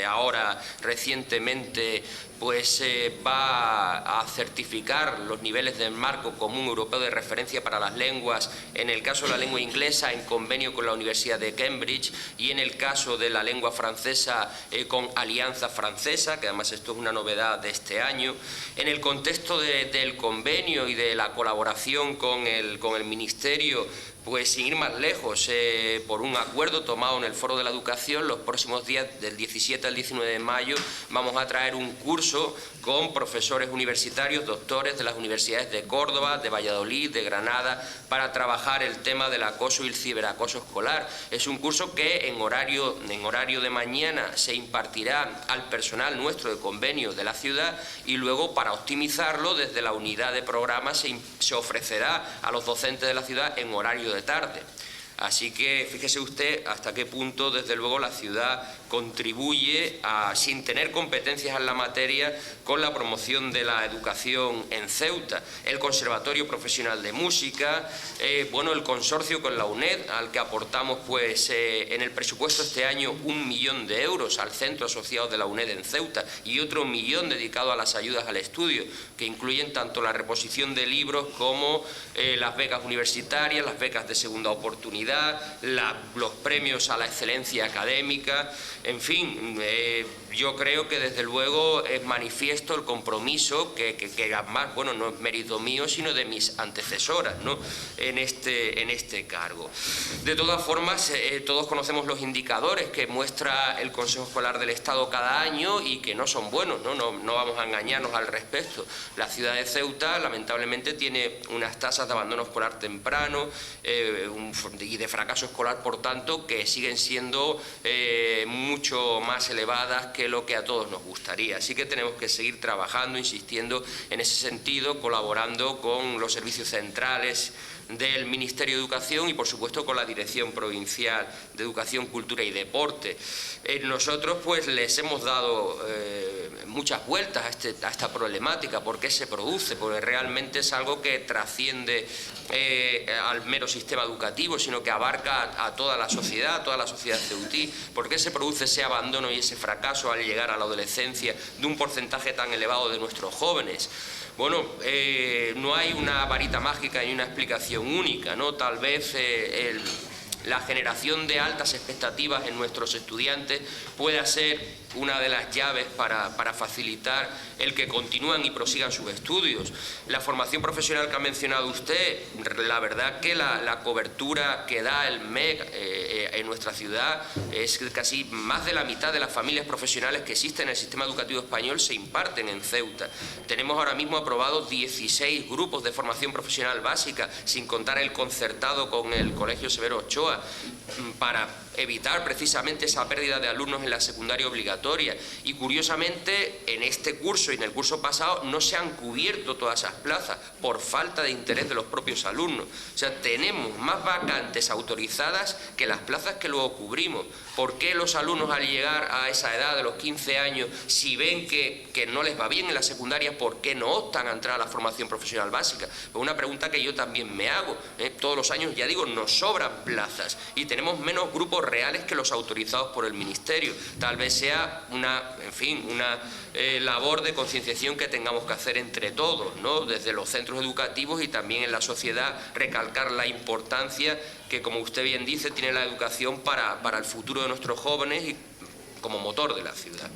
Speaker 10: ahora recientemente pues va a certificar los niveles del marco común europeo de referencia para las lenguas, en el caso de la lengua inglesa en convenio con la Universidad de Cambridge y en el caso de la lengua francesa con Alianza Francesa, que además esto es una novedad de este año. En el contexto del convenio y de la colaboración con el Ministerio, pues sin ir más lejos, por un acuerdo tomado en el Foro de la Educación, los próximos días del 17 al 19 de mayo vamos a traer un curso con profesores universitarios, doctores de las universidades de Córdoba, de Valladolid, de Granada, para trabajar el tema del acoso y el ciberacoso escolar. Es un curso que en horario de mañana se impartirá al personal nuestro de convenio de la ciudad y luego, para optimizarlo, desde la unidad de programa se ofrecerá a los docentes de la ciudad en horario de tarde. Así que fíjese usted hasta qué punto, desde luego, la ciudad contribuye, sin tener competencias en la materia, con la promoción de la educación en Ceuta. El Conservatorio Profesional de Música, bueno, el consorcio con la UNED, al que aportamos pues en el presupuesto este año 1 millón de euros al centro asociado de la UNED en Ceuta y otro 1 millón dedicado a las ayudas al estudio, que incluyen tanto la reposición de libros como las becas universitarias, las becas de segunda oportunidad, los premios a la excelencia académica, en fin, yo creo que desde luego es manifiesto el compromiso que además, bueno, no es mérito mío, sino de mis antecesoras, ¿no?, en este cargo. De todas formas, todos conocemos los indicadores que muestra el Consejo Escolar del Estado cada año y que no son buenos, no vamos a engañarnos al respecto. La ciudad de Ceuta, lamentablemente, tiene unas tasas de abandono escolar temprano y de fracaso escolar, por tanto, que siguen siendo mucho más elevadas que lo que a todos nos gustaría. Así que tenemos que seguir trabajando, insistiendo en ese sentido, colaborando con los servicios centrales del Ministerio de Educación y, por supuesto, con la Dirección Provincial de Educación, Cultura y Deporte. Nosotros pues les hemos dado muchas vueltas a esta problemática. ¿Por qué se produce? Porque realmente es algo que trasciende al mero sistema educativo, sino que abarca a toda la sociedad ceutí. ¿Por qué se produce ese abandono y ese fracaso al llegar a la adolescencia de un porcentaje tan elevado de nuestros jóvenes? Bueno, no hay una varita mágica ni una explicación única, ¿no? Tal vez la generación de altas expectativas en nuestros estudiantes pueda ser una de las llaves para facilitar el que continúen y prosigan sus estudios. La formación profesional que ha mencionado usted, la verdad que la cobertura que da el MEC en nuestra ciudad es casi más de la mitad de las familias profesionales que existen en el sistema educativo español se imparten en Ceuta. Tenemos ahora mismo aprobados 16 grupos de formación profesional básica, sin contar el concertado con el Colegio Severo Ochoa, para evitar precisamente esa pérdida de alumnos en la secundaria obligatoria. Y curiosamente, en este curso y en el curso pasado no se han cubierto todas esas plazas por falta de interés de los propios alumnos. O sea, tenemos más vacantes autorizadas que las plazas que luego cubrimos. ¿Por qué los alumnos, al llegar a esa edad de los 15 años, si ven que no les va bien en la secundaria, por qué no optan a entrar a la formación profesional básica? Pues una pregunta que yo también me hago. Todos los años, ya digo, nos sobran plazas y tenemos menos grupos reales que los autorizados por el Ministerio. Tal vez sea una labor de concienciación que tengamos que hacer entre todos, ¿no?, desde los centros educativos y también en la sociedad, recalcar la importancia que, como usted bien dice, tiene la educación para el futuro de nuestros jóvenes y como motor de la ciudad.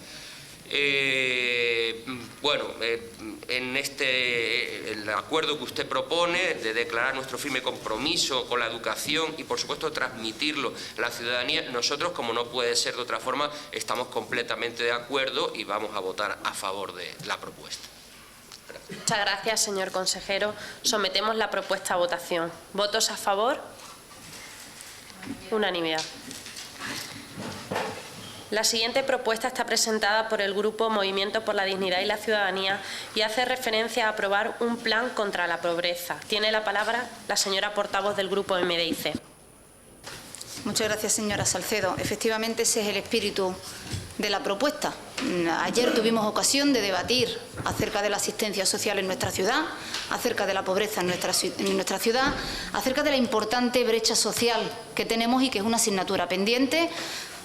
Speaker 10: En el acuerdo que usted propone de declarar nuestro firme compromiso con la educación y, por supuesto, transmitirlo a la ciudadanía, nosotros, como no puede ser de otra forma, estamos completamente de acuerdo y vamos a votar a favor de la propuesta. Gracias.
Speaker 3: Muchas gracias, señor consejero. Sometemos la propuesta a votación. ¿Votos a favor? Unanimidad. La siguiente propuesta está presentada por el Grupo Movimiento por la Dignidad y la Ciudadanía y hace referencia a aprobar un plan contra la pobreza. Tiene la palabra la señora portavoz del Grupo MDIC.
Speaker 7: Muchas gracias, señora Salcedo. Efectivamente, ese es el espíritu de la propuesta. Ayer tuvimos ocasión de debatir acerca de la asistencia social en nuestra ciudad, acerca de la pobreza en nuestra ciudad, acerca de la importante brecha social que tenemos y que es una asignatura pendiente,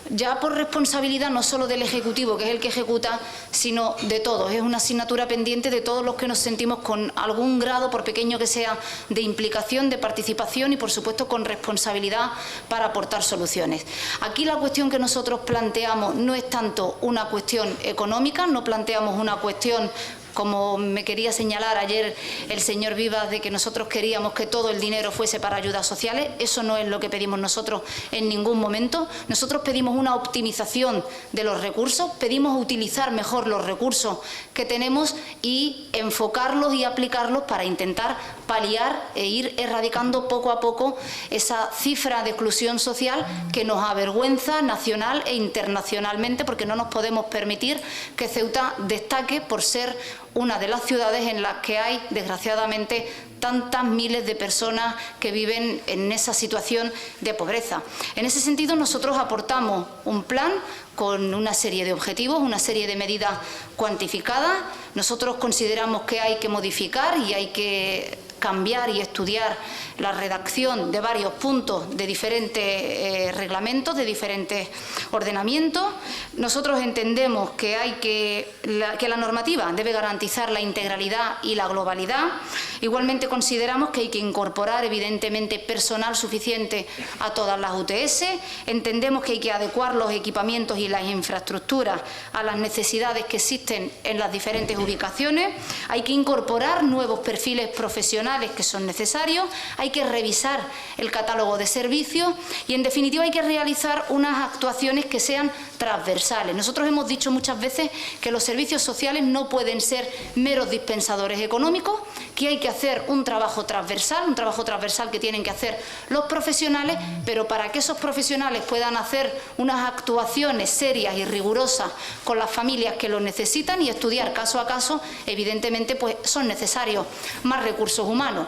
Speaker 7: ya por responsabilidad no solo del Ejecutivo, que es el que ejecuta, sino de todos. Es una asignatura pendiente de todos los que nos sentimos con algún grado, por pequeño que sea, de implicación, de participación y, por supuesto, con responsabilidad para aportar soluciones. Aquí la cuestión que nosotros planteamos no es tanto una cuestión económica, no planteamos una cuestión, como me quería señalar ayer el señor Vivas, de que nosotros queríamos que todo el dinero fuese para ayudas sociales. Eso no es lo que pedimos nosotros en ningún momento. Nosotros pedimos una optimización de los recursos, pedimos utilizar mejor los recursos que tenemos y enfocarlos y aplicarlos para intentar paliar e ir erradicando poco a poco esa cifra de exclusión social que nos avergüenza nacional e internacionalmente, porque no nos podemos permitir que Ceuta destaque por ser una de las ciudades en las que hay, desgraciadamente, tantas miles de personas que viven en esa situación de pobreza. En ese sentido, nosotros aportamos un plan con una serie de objetivos, una serie de medidas cuantificadas. Nosotros consideramos que hay que modificar y hay que cambiar y estudiar la redacción de varios puntos de diferentes reglamentos, de diferentes ordenamientos. Nosotros entendemos que la normativa debe garantizar la integralidad y la globalidad. Igualmente consideramos que hay que incorporar, evidentemente, personal suficiente a todas las UTS. Entendemos que hay que adecuar los equipamientos y las infraestructuras a las necesidades que existen en las diferentes ubicaciones. Hay que incorporar nuevos perfiles profesionales que son necesarios. Hay que revisar el catálogo de servicios y, en definitiva, hay que realizar unas actuaciones que sean transversales. Nosotros hemos dicho muchas veces que los servicios sociales no pueden ser meros dispensadores económicos, que hay que hacer un trabajo transversal que tienen que hacer los profesionales, pero para que esos profesionales puedan hacer unas actuaciones serias y rigurosas con las familias que lo necesitan y estudiar caso a caso, evidentemente, pues son necesarios más recursos humanos,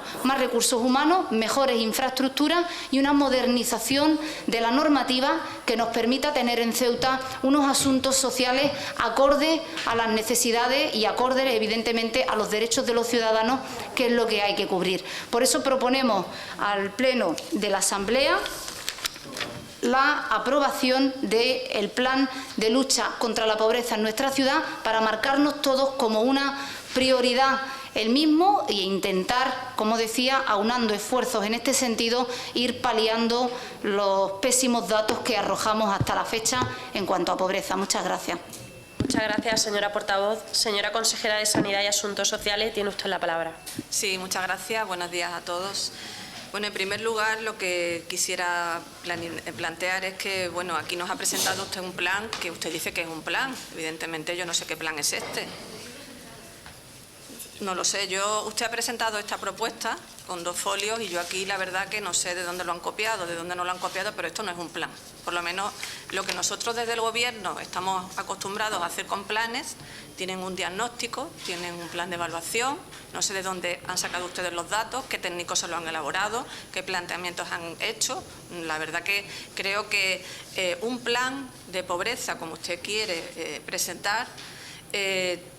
Speaker 7: mejores infraestructuras y una modernización de la normativa que nos permita tener en Ceuta unos asuntos sociales acordes a las necesidades y acordes, evidentemente, a los derechos de los ciudadanos, que es lo que hay que cubrir. Por eso proponemos al Pleno de la Asamblea la aprobación del plan de lucha contra la pobreza en nuestra ciudad, para marcarnos todos como una prioridad el mismo e intentar, como decía, aunando esfuerzos en este sentido, ir paliando los pésimos datos que arrojamos hasta la fecha en cuanto a pobreza. Muchas gracias.
Speaker 3: Muchas gracias, señora portavoz. Señora consejera de Sanidad y Asuntos Sociales, tiene usted la palabra.
Speaker 11: Sí, muchas gracias. Buenos días a todos. Bueno, en primer lugar, lo que quisiera plantear es que, bueno, aquí nos ha presentado usted un plan que usted dice que es un plan. Evidentemente, yo no sé qué plan es este. No lo sé. Usted ha presentado esta propuesta con 2 folios y yo aquí la verdad que no sé de dónde lo han copiado, de dónde no lo han copiado, pero esto no es un plan. Por lo menos lo que nosotros desde el Gobierno estamos acostumbrados a hacer con planes, tienen un diagnóstico, tienen un plan de evaluación, no sé de dónde han sacado ustedes los datos, qué técnicos se lo han elaborado, qué planteamientos han hecho. La verdad que creo que un plan de pobreza, como usted quiere presentar,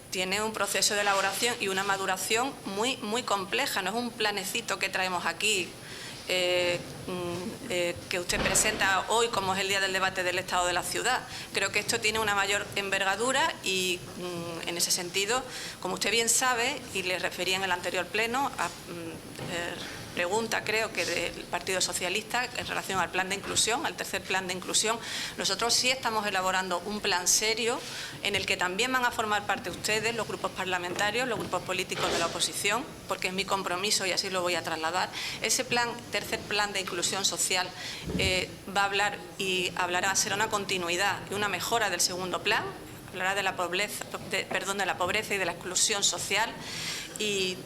Speaker 11: tiene un proceso de elaboración y una maduración muy compleja. No es un planecito que traemos aquí, que usted presenta hoy como es el día del debate del estado de la ciudad. Creo que esto tiene una mayor envergadura y, en ese sentido, como usted bien sabe, y le refería en el anterior pleno, pregunta, creo que del Partido Socialista, en relación al plan de inclusión, al tercer plan de inclusión. Nosotros sí estamos elaborando un plan serio en el que también van a formar parte ustedes, los grupos parlamentarios, los grupos políticos de la oposición, porque es mi compromiso y así lo voy a trasladar. Ese plan, tercer plan de inclusión social, va a hablar y será una continuidad y una mejora del segundo plan. Hablará de la pobreza y de la exclusión social. y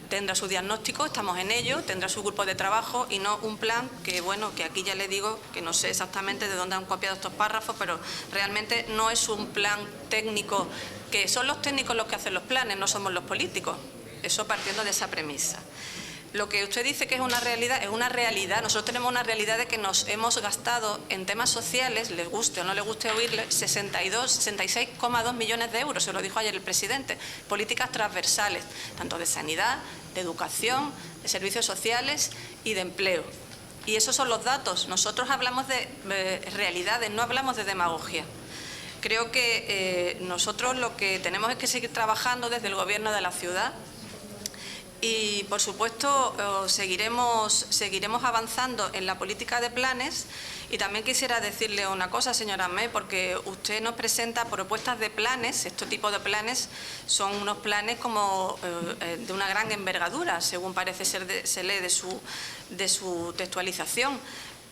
Speaker 11: tendrá su diagnóstico, estamos en ello, tendrá su grupo de trabajo y no un plan que, bueno, que aquí ya le digo que no sé exactamente de dónde han copiado estos párrafos, pero realmente no es un plan técnico, que son los técnicos los que hacen los planes, no somos los políticos. Eso partiendo de esa premisa. Lo que usted dice que es una realidad. Nosotros tenemos una realidad de que nos hemos gastado en temas sociales, les guste o no les guste oírle, 66,2 millones de euros, se lo dijo ayer el presidente, políticas transversales, tanto de sanidad, de educación, de servicios sociales y de empleo. Y esos son los datos. Nosotros hablamos de realidades, no hablamos de demagogia. Creo que nosotros lo que tenemos es que seguir trabajando desde el Gobierno de la ciudad. Y, por supuesto, seguiremos avanzando en la política de planes. Y también quisiera decirle una cosa, señora May, porque usted nos presenta propuestas de planes. Este tipo de planes son unos planes como de una gran envergadura, según parece ser se lee de su textualización.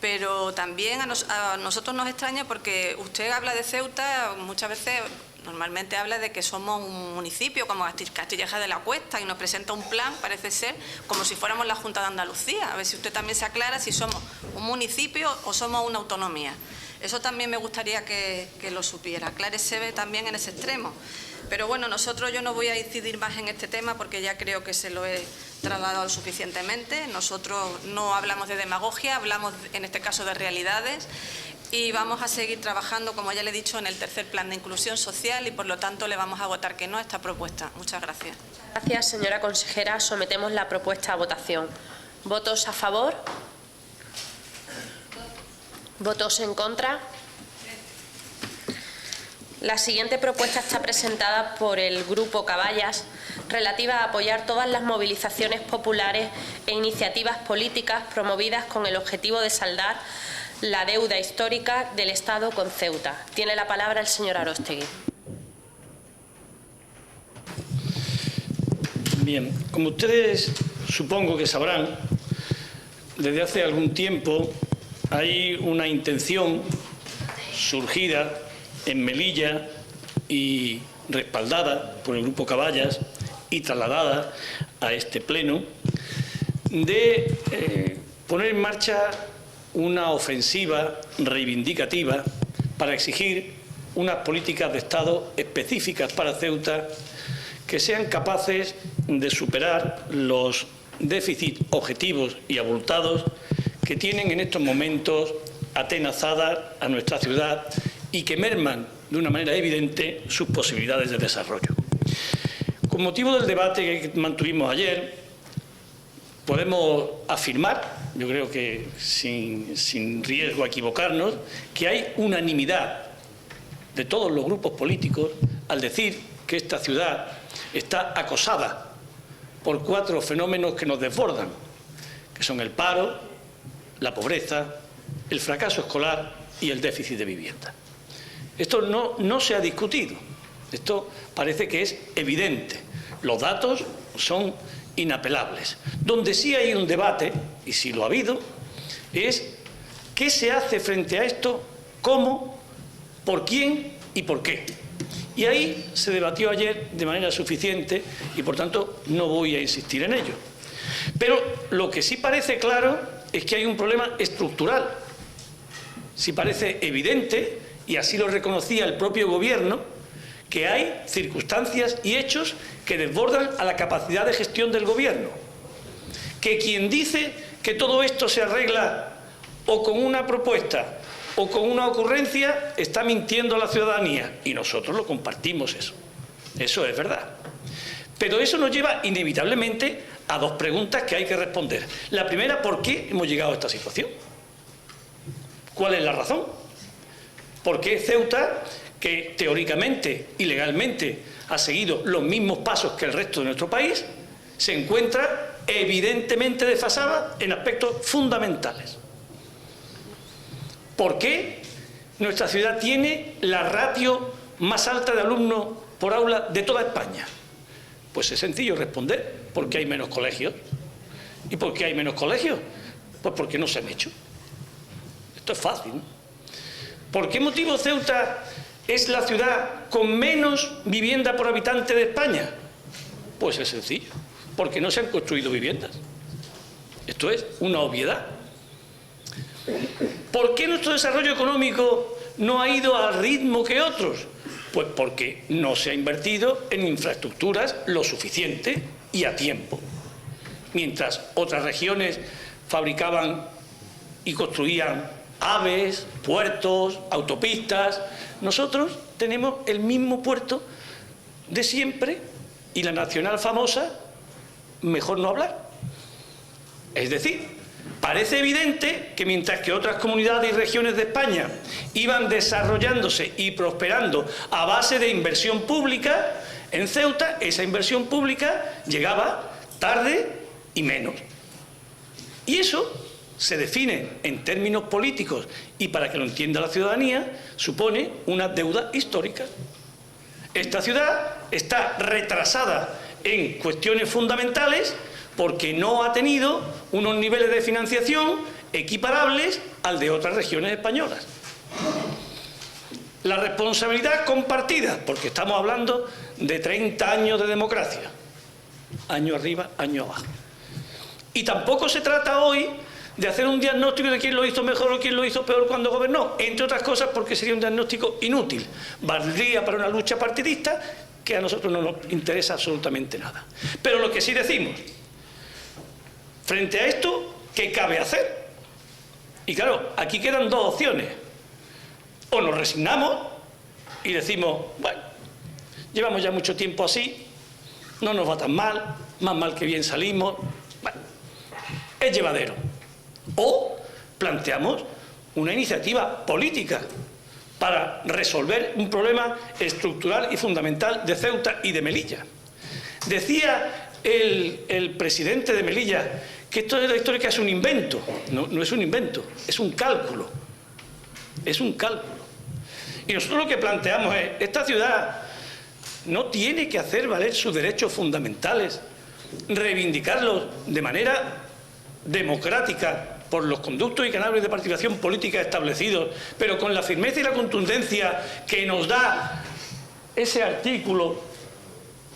Speaker 11: Pero también a nosotros nos extraña porque usted habla de Ceuta muchas veces. Normalmente habla de que somos un municipio como Castilleja de la Cuesta y nos presenta un plan, parece ser, como si fuéramos la Junta de Andalucía. A ver si usted también se aclara si somos un municipio o somos una autonomía. Eso también me gustaría que lo supiera. Aclárese también en ese extremo. Pero bueno, yo no voy a incidir más en este tema porque ya creo que se lo he trasladado suficientemente. Nosotros no hablamos de demagogia, hablamos en este caso de realidades. Y vamos a seguir trabajando, como ya le he dicho, en el tercer plan de inclusión social y, por lo tanto, le vamos a votar que no a esta propuesta. Muchas gracias.
Speaker 3: Gracias, señora consejera. Sometemos la propuesta a votación. ¿Votos a favor? ¿Votos en contra? La siguiente propuesta está presentada por el Grupo Caballas, relativa a apoyar todas las movilizaciones populares e iniciativas políticas promovidas con el objetivo de saldar la deuda histórica del Estado con Ceuta. Tiene la palabra el señor Aróstegui.
Speaker 8: Bien, como ustedes supongo que sabrán, desde hace algún tiempo hay una intención surgida en Melilla y respaldada por el Grupo Caballas y trasladada a este pleno de poner en marcha una ofensiva reivindicativa para exigir unas políticas de Estado específicas para Ceuta que sean capaces de superar los déficits objetivos y abultados que tienen en estos momentos atenazada a nuestra ciudad y que merman de una manera evidente sus posibilidades de desarrollo. Con motivo del debate que mantuvimos ayer, podemos afirmar, yo creo que sin riesgo a equivocarnos, que hay unanimidad de todos los grupos políticos al decir que esta ciudad está acosada por 4 fenómenos que nos desbordan, que son el paro, la pobreza, el fracaso escolar y el déficit de vivienda. Esto no se ha discutido, esto parece que es evidente, los datos son inapelables. Donde sí hay un debate, y sí lo ha habido, es qué se hace frente a esto, cómo, por quién y por qué. Y ahí se debatió ayer de manera suficiente y, por tanto, no voy a insistir en ello. Pero lo que sí parece claro es que hay un problema estructural. Sí parece evidente, y así lo reconocía el propio Gobierno, que hay circunstancias y hechos que desbordan a la capacidad de gestión del Gobierno. Que quien dice que todo esto se arregla o con una propuesta o con una ocurrencia está mintiendo a la ciudadanía, y nosotros lo compartimos eso. Eso es verdad. Pero eso nos lleva inevitablemente a 2 preguntas que hay que responder. La primera, ¿por qué hemos llegado a esta situación? ¿Cuál es la razón? ¿Por qué Ceuta, que teóricamente y legalmente ha seguido los mismos pasos que el resto de nuestro país, se encuentra evidentemente desfasada en aspectos fundamentales? ¿Por qué nuestra ciudad tiene la ratio más alta de alumnos por aula de toda España? Pues es sencillo responder, porque hay menos colegios. ¿Y por qué hay menos colegios? Pues porque no se han hecho. Esto es fácil, ¿no? ¿Por qué motivo Ceuta es la ciudad con menos vivienda por habitante de España? Pues es sencillo. porque no se han construido viviendas. Esto es una obviedad. ¿Por qué nuestro desarrollo económico no ha ido al ritmo que otros? Pues porque no se ha invertido en infraestructuras lo suficiente y a tiempo. Mientras otras regiones fabricaban y construían AVEs, puertos, autopistas, nosotros tenemos el mismo puerto de siempre y la nacional famosa, mejor no hablar. Es decir, parece evidente que mientras que otras comunidades y regiones de España iban desarrollándose y prosperando a base de inversión pública, en Ceuta esa inversión pública llegaba tarde y menos. Y eso se define en términos políticos y para que lo entienda la ciudadanía, supone una deuda histórica. Esta ciudad está retrasada en cuestiones fundamentales porque no ha tenido unos niveles de financiación equiparables al de otras regiones españolas. La responsabilidad compartida, porque estamos hablando de 30 años de democracia, año arriba, año abajo. Y tampoco se trata hoy de hacer un diagnóstico de quién lo hizo mejor o quién lo hizo peor cuando gobernó, entre otras cosas porque sería un diagnóstico inútil, valdría para una lucha partidista que a nosotros no nos interesa absolutamente nada. Pero lo que sí decimos, frente a esto, ¿qué cabe hacer? Y claro, aquí quedan dos opciones. O nos resignamos y decimos, bueno, llevamos ya mucho tiempo así, no nos va tan mal, más mal que bien salimos, bueno, es llevadero. O planteamos una iniciativa política para resolver un problema estructural y fundamental de Ceuta y de Melilla. Decía el presidente de Melilla que esto de la histórica es un invento. No es un invento, es un cálculo. Es un cálculo. Y nosotros lo que planteamos es, esta ciudad no tiene que hacer valer sus derechos fundamentales, reivindicarlos de manera democrática por los conductos y canales de participación política establecidos, pero con la firmeza y la contundencia que nos da ese artículo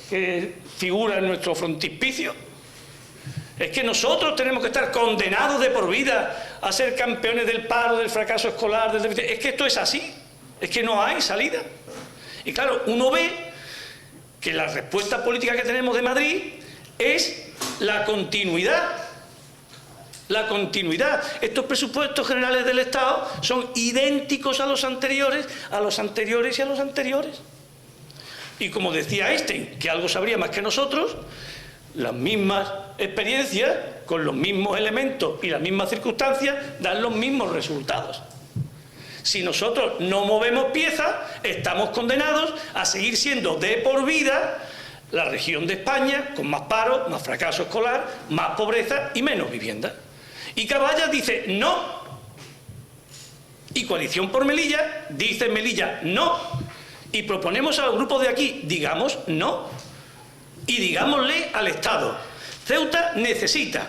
Speaker 8: que figura en nuestro frontispicio. Es que nosotros tenemos que estar condenados de por vida a ser campeones del paro, del fracaso escolar, es que esto es así, es que no hay salida. Y claro, uno ve que la respuesta política que tenemos de Madrid es la continuidad. La continuidad. Estos presupuestos generales del Estado son idénticos a los anteriores, a los anteriores y a los anteriores. Y como decía Einstein, que algo sabría más que nosotros, las mismas experiencias, con los mismos elementos y las mismas circunstancias, dan los mismos resultados. Si nosotros no movemos piezas, estamos condenados a seguir siendo de por vida la región de España con más paro, más fracaso escolar, más pobreza y menos vivienda. Y Caballas dice no. Y Coalición por Melilla dice Melilla no. Y proponemos a los grupos de aquí, digamos no. Y digámosle al Estado, Ceuta necesita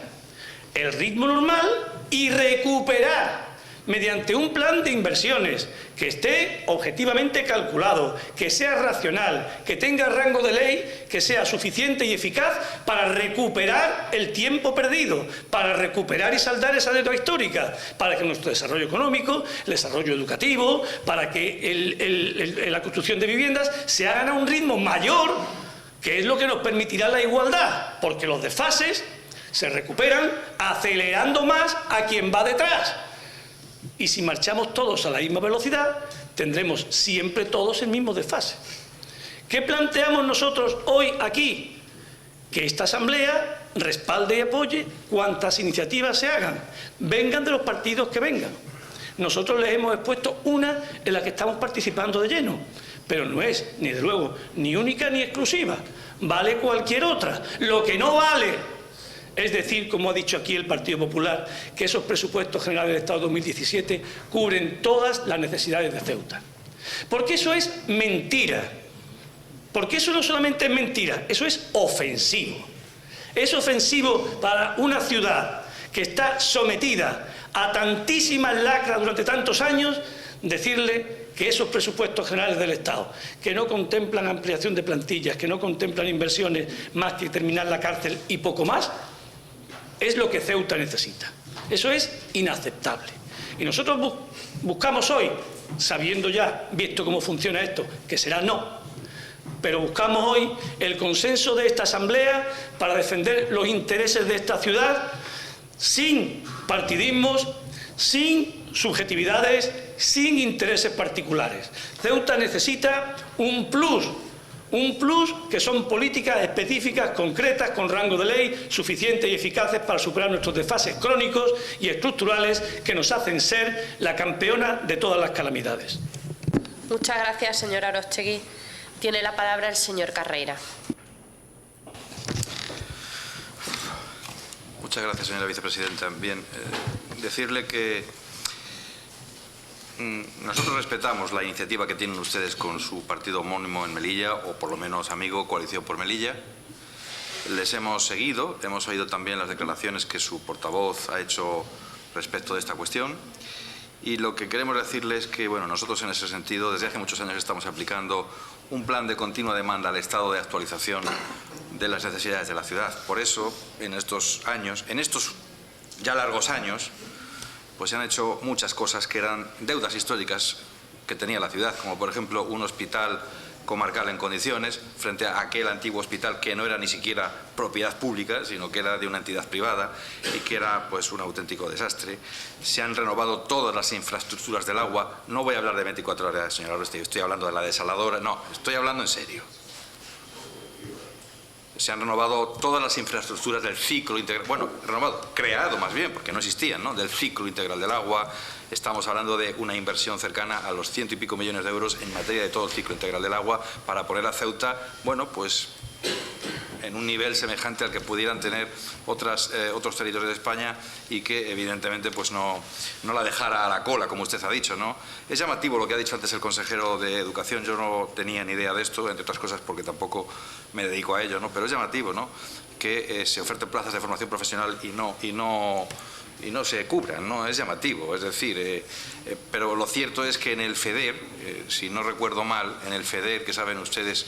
Speaker 8: el ritmo normal y recuperar mediante un plan de inversiones que esté objetivamente calculado, que sea racional, que tenga rango de ley, que sea suficiente y eficaz para recuperar el tiempo perdido, para recuperar y saldar esa deuda histórica, para que nuestro desarrollo económico, el desarrollo educativo, para que la construcción de viviendas se hagan a un ritmo mayor, que es lo que nos permitirá la igualdad, porque los desfases se recuperan acelerando más a quien va detrás. Y si marchamos todos a la misma velocidad, tendremos siempre todos el mismo desfase. ¿Qué planteamos nosotros hoy aquí? Que esta Asamblea respalde y apoye cuantas iniciativas se hagan, vengan de los partidos que vengan. Nosotros les hemos expuesto una en la que estamos participando de lleno, pero no es, ni de luego, ni única ni exclusiva. Vale cualquier otra. Lo que no vale es decir, como ha dicho aquí el Partido Popular, que esos presupuestos generales del Estado 2017 cubren todas las necesidades de Ceuta. Porque eso es mentira. Porque eso no solamente es mentira, eso es ofensivo. Es ofensivo para una ciudad que está sometida a tantísimas lacras durante tantos años, decirle que esos presupuestos generales del Estado, que no contemplan ampliación de plantillas, que no contemplan inversiones más que terminar la cárcel y poco más, es lo que Ceuta necesita. Eso es inaceptable. Y nosotros buscamos hoy, sabiendo ya, visto cómo funciona esto, que será no, pero buscamos hoy el consenso de esta Asamblea para defender los intereses de esta ciudad sin partidismos, sin subjetividades, sin intereses particulares. Ceuta necesita un plus que son políticas específicas, concretas, con rango de ley, suficientes y eficaces para superar nuestros desfases crónicos y estructurales que nos hacen ser la campeona de todas las calamidades.
Speaker 3: Muchas gracias, señora Arostegui. Tiene la palabra el señor Carreira.
Speaker 4: Muchas gracias, señora vicepresidenta. Bien, decirle que nosotros respetamos la iniciativa que tienen ustedes con su partido homónimo en Melilla, o por lo menos amigo, Coalición por Melilla. Les hemos seguido, hemos oído también las declaraciones que su portavoz ha hecho respecto de esta cuestión. Y lo que queremos decirles es que, bueno, nosotros en ese sentido, desde hace muchos años estamos aplicando un plan de continua demanda al estado de actualización de las necesidades de la ciudad. Por eso, en estos años, en estos ya largos años, pues se han hecho muchas cosas que eran deudas históricas que tenía la ciudad, como por ejemplo un hospital comarcal en condiciones frente a aquel antiguo hospital que no era ni siquiera propiedad pública, sino que era de una entidad privada y que era pues un auténtico desastre. Se han renovado todas las infraestructuras del agua. No voy a hablar de 24 horas, señora Arostegui, estoy hablando de la desaladora. No, estoy hablando en serio. Se han renovado todas las infraestructuras del ciclo integral, bueno, renovado, creado más bien, porque no existían, ¿no?, del ciclo integral del agua. Estamos hablando de una inversión cercana a los 100 y pico millones de euros en materia de todo el ciclo integral del agua para poner a Ceuta, bueno, pues en un nivel semejante al que pudieran tener otros territorios de España y que evidentemente pues no la dejara a la cola, como usted ha dicho, ¿no? Es llamativo lo que ha dicho antes el consejero de Educación. Yo no tenía ni idea de esto, entre otras cosas porque tampoco me dedico a ello, ¿no? Pero es llamativo, ¿no?, que se oferten plazas de formación profesional y no se cubran, ¿no? Es llamativo, es decir, pero lo cierto es que en el FEDER, si no recuerdo mal, en el FEDER, que saben ustedes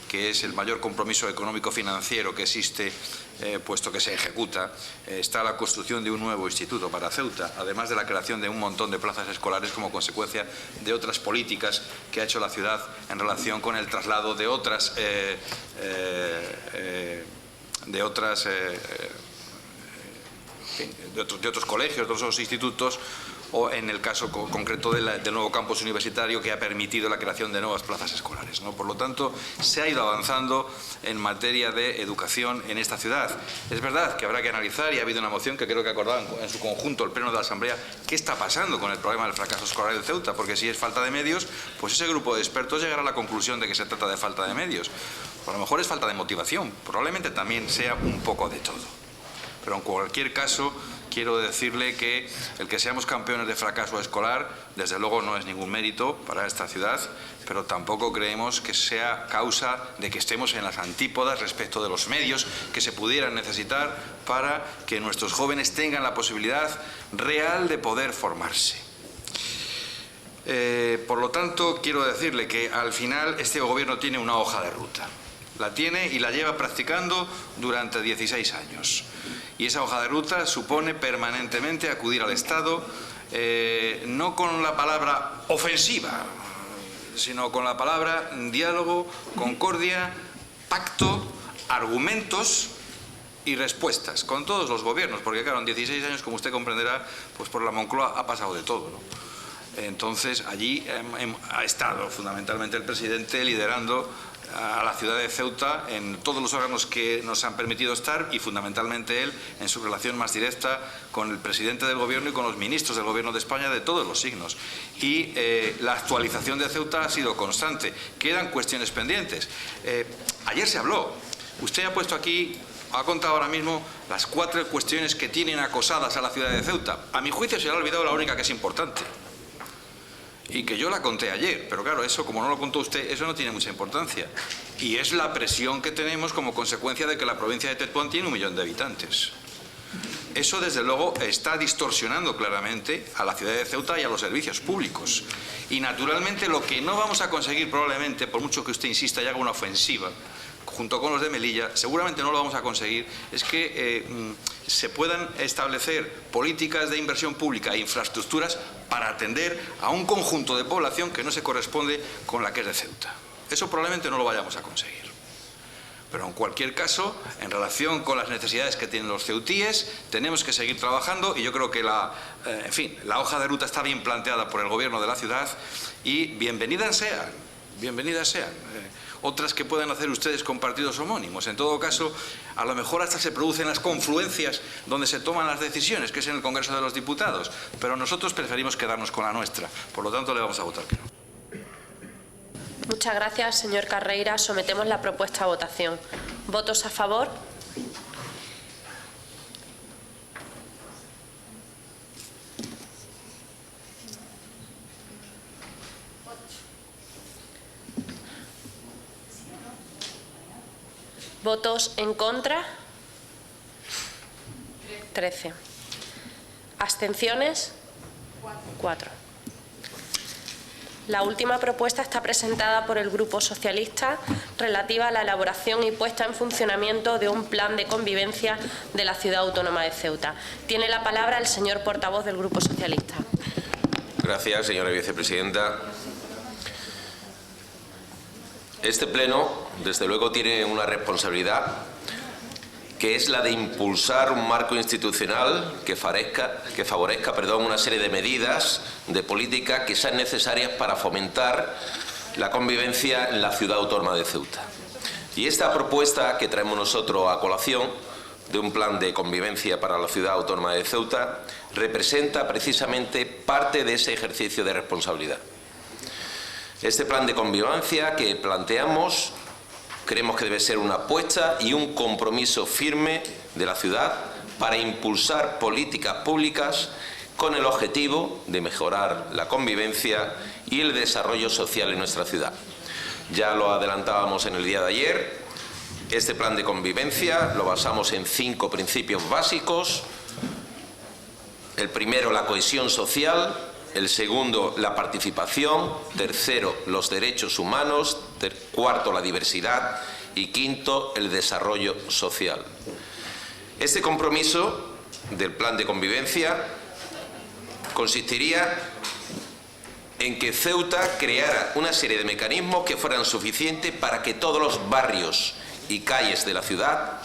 Speaker 4: que es el mayor compromiso económico-financiero que existe, puesto que se ejecuta, está la construcción de un nuevo instituto para Ceuta, además de la creación de un montón de plazas escolares como consecuencia de otras políticas que ha hecho la ciudad en relación con el traslado de otros colegios, de otros institutos, o en el caso concreto del nuevo campus universitario que ha permitido la creación de nuevas plazas escolares, ¿no? Por lo tanto, se ha ido avanzando en materia de educación en esta ciudad. Es verdad que habrá que analizar, y ha habido una moción que creo que acordaba en su conjunto el Pleno de la Asamblea, qué está pasando con el problema del fracaso escolar de Ceuta, porque si es falta de medios, pues ese grupo de expertos llegará a la conclusión de que se trata de falta de medios. A lo mejor es falta de motivación, probablemente también sea un poco de todo. Pero en cualquier caso, quiero decirle que el que seamos campeones de fracaso escolar, desde luego no es ningún mérito para esta ciudad, pero tampoco creemos que sea causa de que estemos en las antípodas respecto de los medios que se pudieran necesitar para que nuestros jóvenes tengan la posibilidad real de poder formarse. Por lo tanto, quiero decirle que al final este gobierno tiene una hoja de ruta. La tiene y la lleva practicando durante 16 años. Y esa hoja de ruta supone permanentemente acudir al Estado, no con la palabra ofensiva, sino con la palabra diálogo, concordia, pacto, argumentos y respuestas, con todos los gobiernos, porque claro, en 16 años, como usted comprenderá, pues por la Moncloa ha pasado de todo, ¿no? Entonces, allí ha estado fundamentalmente el presidente liderando a la ciudad de Ceuta en todos los órganos que nos han permitido estar, y fundamentalmente él en su relación más directa con el presidente del gobierno y con los ministros del gobierno de España de todos los signos. Y la actualización de Ceuta ha sido constante. Quedan cuestiones pendientes. Ayer se habló. Usted ha puesto aquí, ha contado ahora mismo las 4 cuestiones que tienen acosadas a la ciudad de Ceuta. A mi juicio se le ha olvidado la única que es importante, y que yo la conté ayer, pero claro, eso como no lo contó usted, eso no tiene mucha importancia. Y es la presión que tenemos como consecuencia de que la provincia de Tetuán tiene 1 millón de habitantes. Eso, desde luego, está distorsionando claramente a la ciudad de Ceuta y a los servicios públicos. Y, naturalmente, lo que no vamos a conseguir probablemente, por mucho que usted insista y haga una ofensiva, junto con los de Melilla, seguramente no lo vamos a conseguir, es que se puedan establecer políticas de inversión pública e infraestructuras para atender a un conjunto de población que no se corresponde con la que es de Ceuta. Eso probablemente no lo vayamos a conseguir. Pero en cualquier caso, en relación con las necesidades que tienen los ceutíes, tenemos que seguir trabajando y yo creo que la hoja de ruta está bien planteada por el Gobierno de la ciudad y bienvenidas sean. Otras que puedan hacer ustedes con partidos homónimos. En todo caso, a lo mejor hasta se producen las confluencias donde se toman las decisiones, que es en el Congreso de los Diputados. Pero nosotros preferimos quedarnos con la nuestra. Por lo tanto, le vamos a votar que no.
Speaker 3: Muchas gracias, señor Carreira. Sometemos la propuesta a votación. ¿Votos a favor? ¿Votos en contra? 13. ¿Abstenciones? 4. La última propuesta está presentada por el Grupo Socialista, relativa a la elaboración y puesta en funcionamiento de un plan de convivencia de la Ciudad Autónoma de Ceuta. Tiene la palabra el señor portavoz del Grupo Socialista.
Speaker 9: Gracias, señora vicepresidenta. Este Pleno, desde luego, tiene una responsabilidad, que es la de impulsar un marco institucional que favorezca una serie de medidas, de políticas que sean necesarias para fomentar la convivencia en la Ciudad Autónoma de Ceuta. Y esta propuesta que traemos nosotros a colación, de un plan de convivencia para la Ciudad Autónoma de Ceuta, representa precisamente parte de ese ejercicio de responsabilidad. Este plan de convivencia que planteamos creemos que debe ser una apuesta y un compromiso firme de la ciudad para impulsar políticas públicas con el objetivo de mejorar la convivencia y el desarrollo social en nuestra ciudad. Ya lo adelantábamos en el día de ayer, este plan de convivencia lo basamos en 5 principios básicos. El primero, la cohesión social. El segundo, la participación. Tercero, los derechos humanos. Cuarto, la diversidad. Y quinto, el desarrollo social. Este compromiso del plan de convivencia consistiría en que Ceuta creara una serie de mecanismos que fueran suficientes para que todos los barrios y calles de la ciudad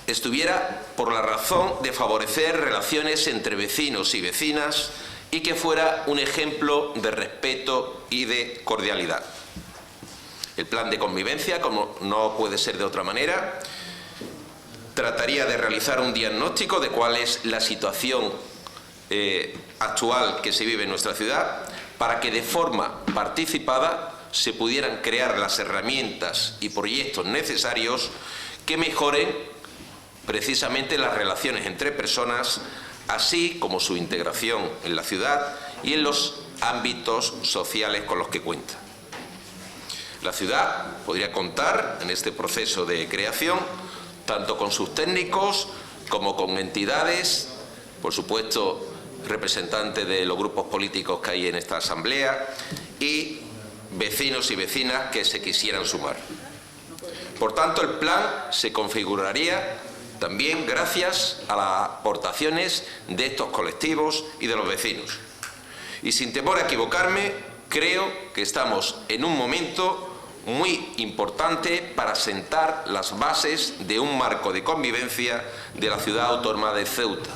Speaker 9: estuviera por la razón de favorecer relaciones entre vecinos y vecinas y que fuera un ejemplo de respeto y de cordialidad. El plan de convivencia, como no puede ser de otra manera, trataría de realizar un diagnóstico de cuál es la situación actual que se vive en nuestra ciudad, para que de forma participada se pudieran crear las herramientas y proyectos necesarios que mejoren precisamente las relaciones entre personas, así como su integración en la ciudad y en los ámbitos sociales con los que cuenta. La ciudad podría contar en este proceso de creación tanto con sus técnicos como con entidades, por supuesto representantes de los grupos políticos que hay en esta asamblea y vecinos y vecinas que se quisieran sumar. Por tanto, el plan se configuraría también gracias a las aportaciones de estos colectivos y de los vecinos. Y sin temor a equivocarme, creo que estamos en un momento muy importante para sentar las bases de un marco de convivencia de la Ciudad Autónoma de Ceuta,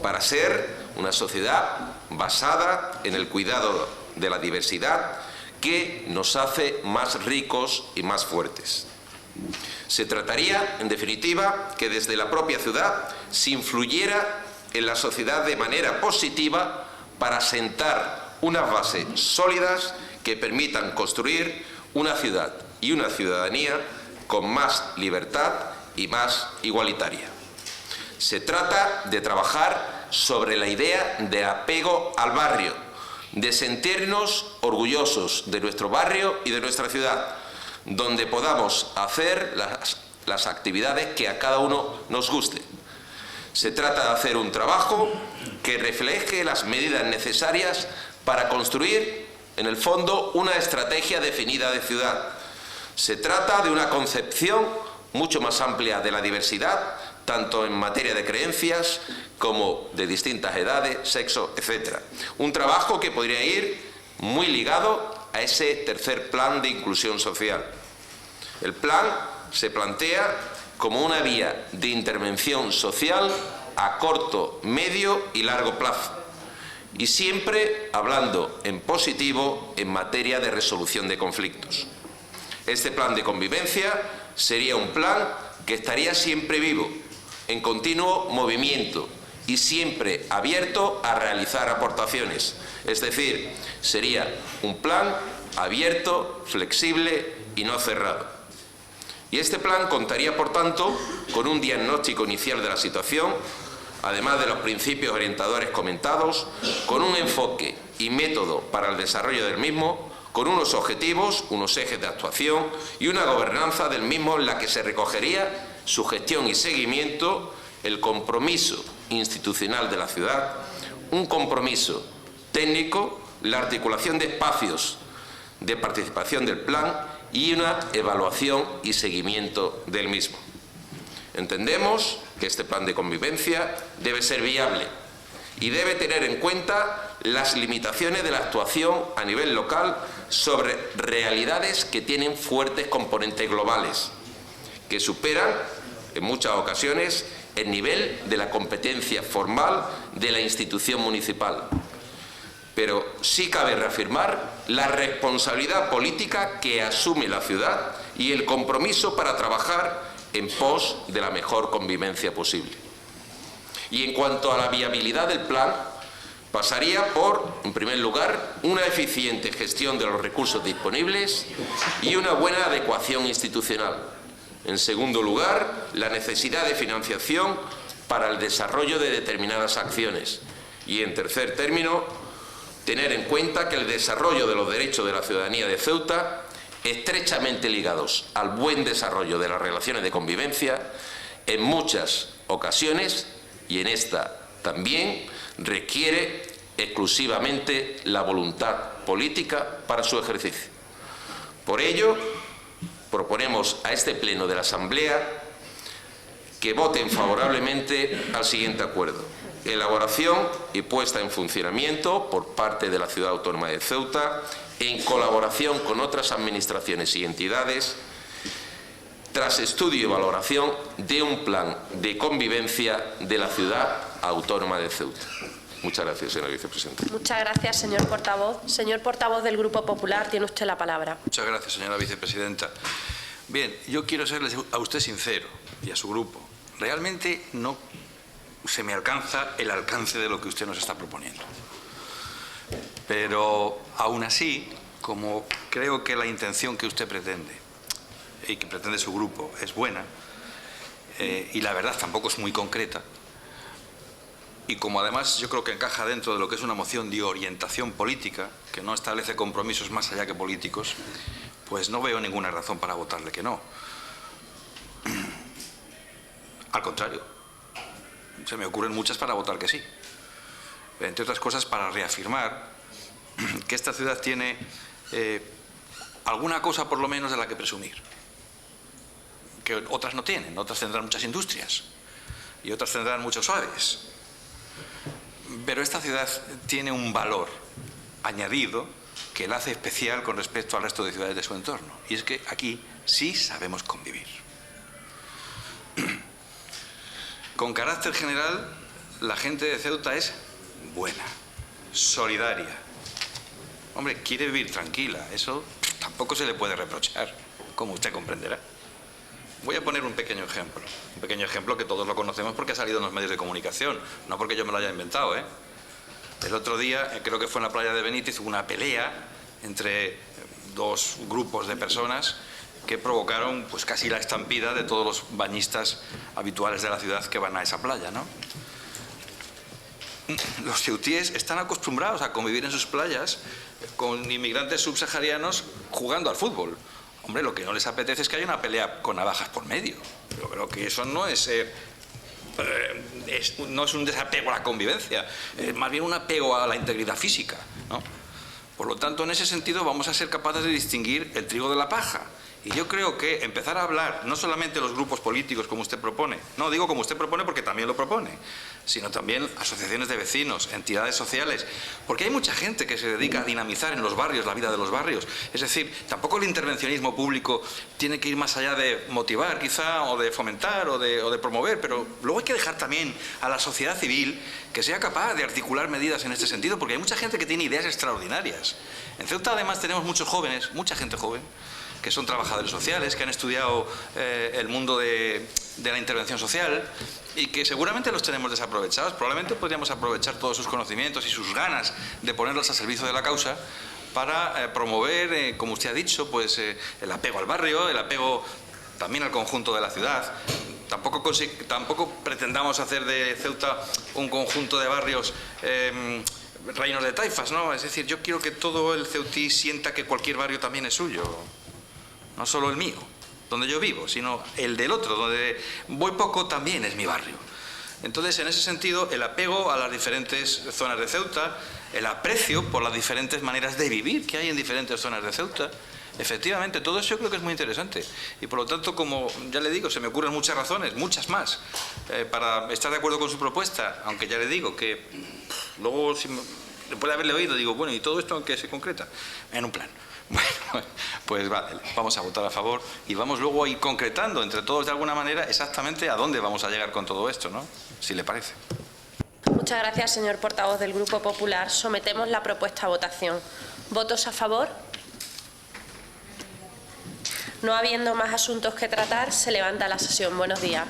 Speaker 9: para ser una sociedad basada en el cuidado de la diversidad que nos hace más ricos y más fuertes. Se trataría, en definitiva, que desde la propia ciudad se influyera en la sociedad de manera positiva para sentar unas bases sólidas que permitan construir una ciudad y una ciudadanía con más libertad y más igualitaria. Se trata de trabajar sobre la idea de apego al barrio, de sentirnos orgullosos de nuestro barrio y de nuestra ciudad, donde podamos hacer las las actividades que a cada uno nos guste. Se trata de hacer un trabajo que refleje las medidas necesarias para construir, en el fondo, una estrategia definida de ciudad. Se trata de una concepción mucho más amplia de la diversidad, tanto en materia de creencias como de distintas edades, sexo, etc. Un trabajo que podría ir muy ligado a ese tercer plan de inclusión social. El plan se plantea como una vía de intervención social a corto, medio y largo plazo, y siempre hablando en positivo en materia de resolución de conflictos. Este plan de convivencia sería un plan que estaría siempre vivo, en continuo movimiento y siempre abierto a realizar aportaciones. Es decir, sería un plan abierto, flexible y no cerrado. Y este plan contaría, por tanto, con un diagnóstico inicial de la situación, además de los principios orientadores comentados, con un enfoque y método para el desarrollo del mismo, con unos objetivos, unos ejes de actuación y una gobernanza del mismo en la que se recogería su gestión y seguimiento, el compromiso institucional de la ciudad, un compromiso técnico, la articulación de espacios de participación del plan y una evaluación y seguimiento del mismo. Entendemos que este plan de convivencia debe ser viable y debe tener en cuenta las limitaciones de la actuación a nivel local sobre realidades que tienen fuertes componentes globales, que superan en muchas ocasiones el nivel de la competencia formal de la institución municipal. Pero sí cabe reafirmar la responsabilidad política que asume la ciudad y el compromiso para trabajar en pos de la mejor convivencia posible. Y en cuanto a la viabilidad del plan, pasaría por, en primer lugar, una eficiente gestión de los recursos disponibles y una buena adecuación institucional. En segundo lugar, la necesidad de financiación para el desarrollo de determinadas acciones. Y en tercer término, tener en cuenta que el desarrollo de los derechos de la ciudadanía de Ceuta, estrechamente ligados al buen desarrollo de las relaciones de convivencia, en muchas ocasiones, y en esta también, requiere exclusivamente la voluntad política para su ejercicio. Por ello, proponemos a este Pleno de la Asamblea que voten favorablemente al siguiente acuerdo: elaboración y puesta en funcionamiento por parte de la Ciudad Autónoma de Ceuta, en colaboración con otras administraciones y entidades, tras estudio y valoración de un plan de convivencia de la Ciudad Autónoma de Ceuta. Muchas gracias, señora vicepresidenta.
Speaker 3: Muchas gracias, señor portavoz. Señor portavoz del Grupo Popular, tiene usted la palabra.
Speaker 12: Muchas gracias, señora vicepresidenta. Bien, yo quiero serle a usted sincero y a su grupo. Realmente no se me alcanza el alcance de lo que usted nos está proponiendo. Pero aún así, como creo que la intención que usted pretende y que pretende su grupo es buena, y la verdad tampoco es muy concreta, y como además yo creo que encaja dentro de lo que es una moción de orientación política, que no establece compromisos más allá que políticos, pues no veo ninguna razón para votarle que no. Al contrario, se me ocurren muchas para votar que sí. Entre otras cosas, para reafirmar que esta ciudad tiene alguna cosa por lo menos de la que presumir, que otras no tienen. Otras tendrán muchas industrias y otras tendrán muchos aves, pero esta ciudad tiene un valor añadido que la hace especial con respecto al resto de ciudades de su entorno, y es que aquí sí sabemos convivir. Con carácter general, la gente de Ceuta es buena, solidaria. Hombre, quiere vivir tranquila, eso tampoco se le puede reprochar, como usted comprenderá. Voy a poner un pequeño ejemplo que todos lo conocemos porque ha salido en los medios de comunicación, no porque yo me lo haya inventado, ¿eh? El otro día, creo que fue en la playa de Benítez, hubo una pelea entre dos grupos de personas que provocaron pues casi la estampida de todos los bañistas habituales de la ciudad que van a esa playa, ¿no? Los ceutíes están acostumbrados a convivir en sus playas con inmigrantes subsaharianos jugando al fútbol Hombre, lo que no les apetece es que haya una pelea con navajas por medio. Yo creo que eso no es... no es un desapego a la convivencia, es más bien un apego a la integridad física, ¿no? Por lo tanto, en ese sentido vamos a ser capaces de distinguir el trigo de la paja. Y yo creo que empezar a hablar, no solamente los grupos políticos como usted propone, no digo como usted propone porque también lo propone, sino también asociaciones de vecinos, entidades sociales, porque hay mucha gente que se dedica a dinamizar en los barrios la vida de los barrios. Es decir, tampoco el intervencionismo público tiene que ir más allá de motivar quizá, o de fomentar, o de promover, pero luego hay que dejar también a la sociedad civil que sea capaz de articular medidas en este sentido, porque hay mucha gente que tiene ideas extraordinarias. En Ceuta además tenemos muchos jóvenes, mucha gente joven, que son trabajadores sociales, que han estudiado el mundo de la intervención social y que seguramente los tenemos desaprovechados. Probablemente podríamos aprovechar todos sus conocimientos y sus ganas de ponerlos al servicio de la causa para promover, como usted ha dicho, pues el apego al barrio, el apego también al conjunto de la ciudad. Tampoco pretendamos hacer de Ceuta un conjunto de barrios reinos de taifas, ¿no? Es decir, yo quiero que todo el ceutí sienta que cualquier barrio también es suyo. No solo el mío, donde yo vivo, sino el del otro, donde voy poco, también es mi barrio. Entonces, en ese sentido, el apego a las diferentes zonas de Ceuta, el aprecio por las diferentes maneras de vivir que hay en diferentes zonas de Ceuta, efectivamente, todo eso yo creo que es muy interesante. Y por lo tanto, como ya le digo, se me ocurren muchas razones, muchas más, para estar de acuerdo con su propuesta, aunque ya le digo que luego, después de haberle oído, digo, bueno, ¿y todo esto en qué se concreta? En un plan. Bueno, pues vale, vamos a votar a favor y vamos luego a ir concretando entre todos de alguna manera exactamente a dónde vamos a llegar con todo esto, ¿no? Si le parece.
Speaker 3: Muchas gracias, señor portavoz del Grupo Popular. Sometemos la propuesta a votación. ¿Votos a favor? No habiendo más asuntos que tratar, se levanta la sesión. Buenos días.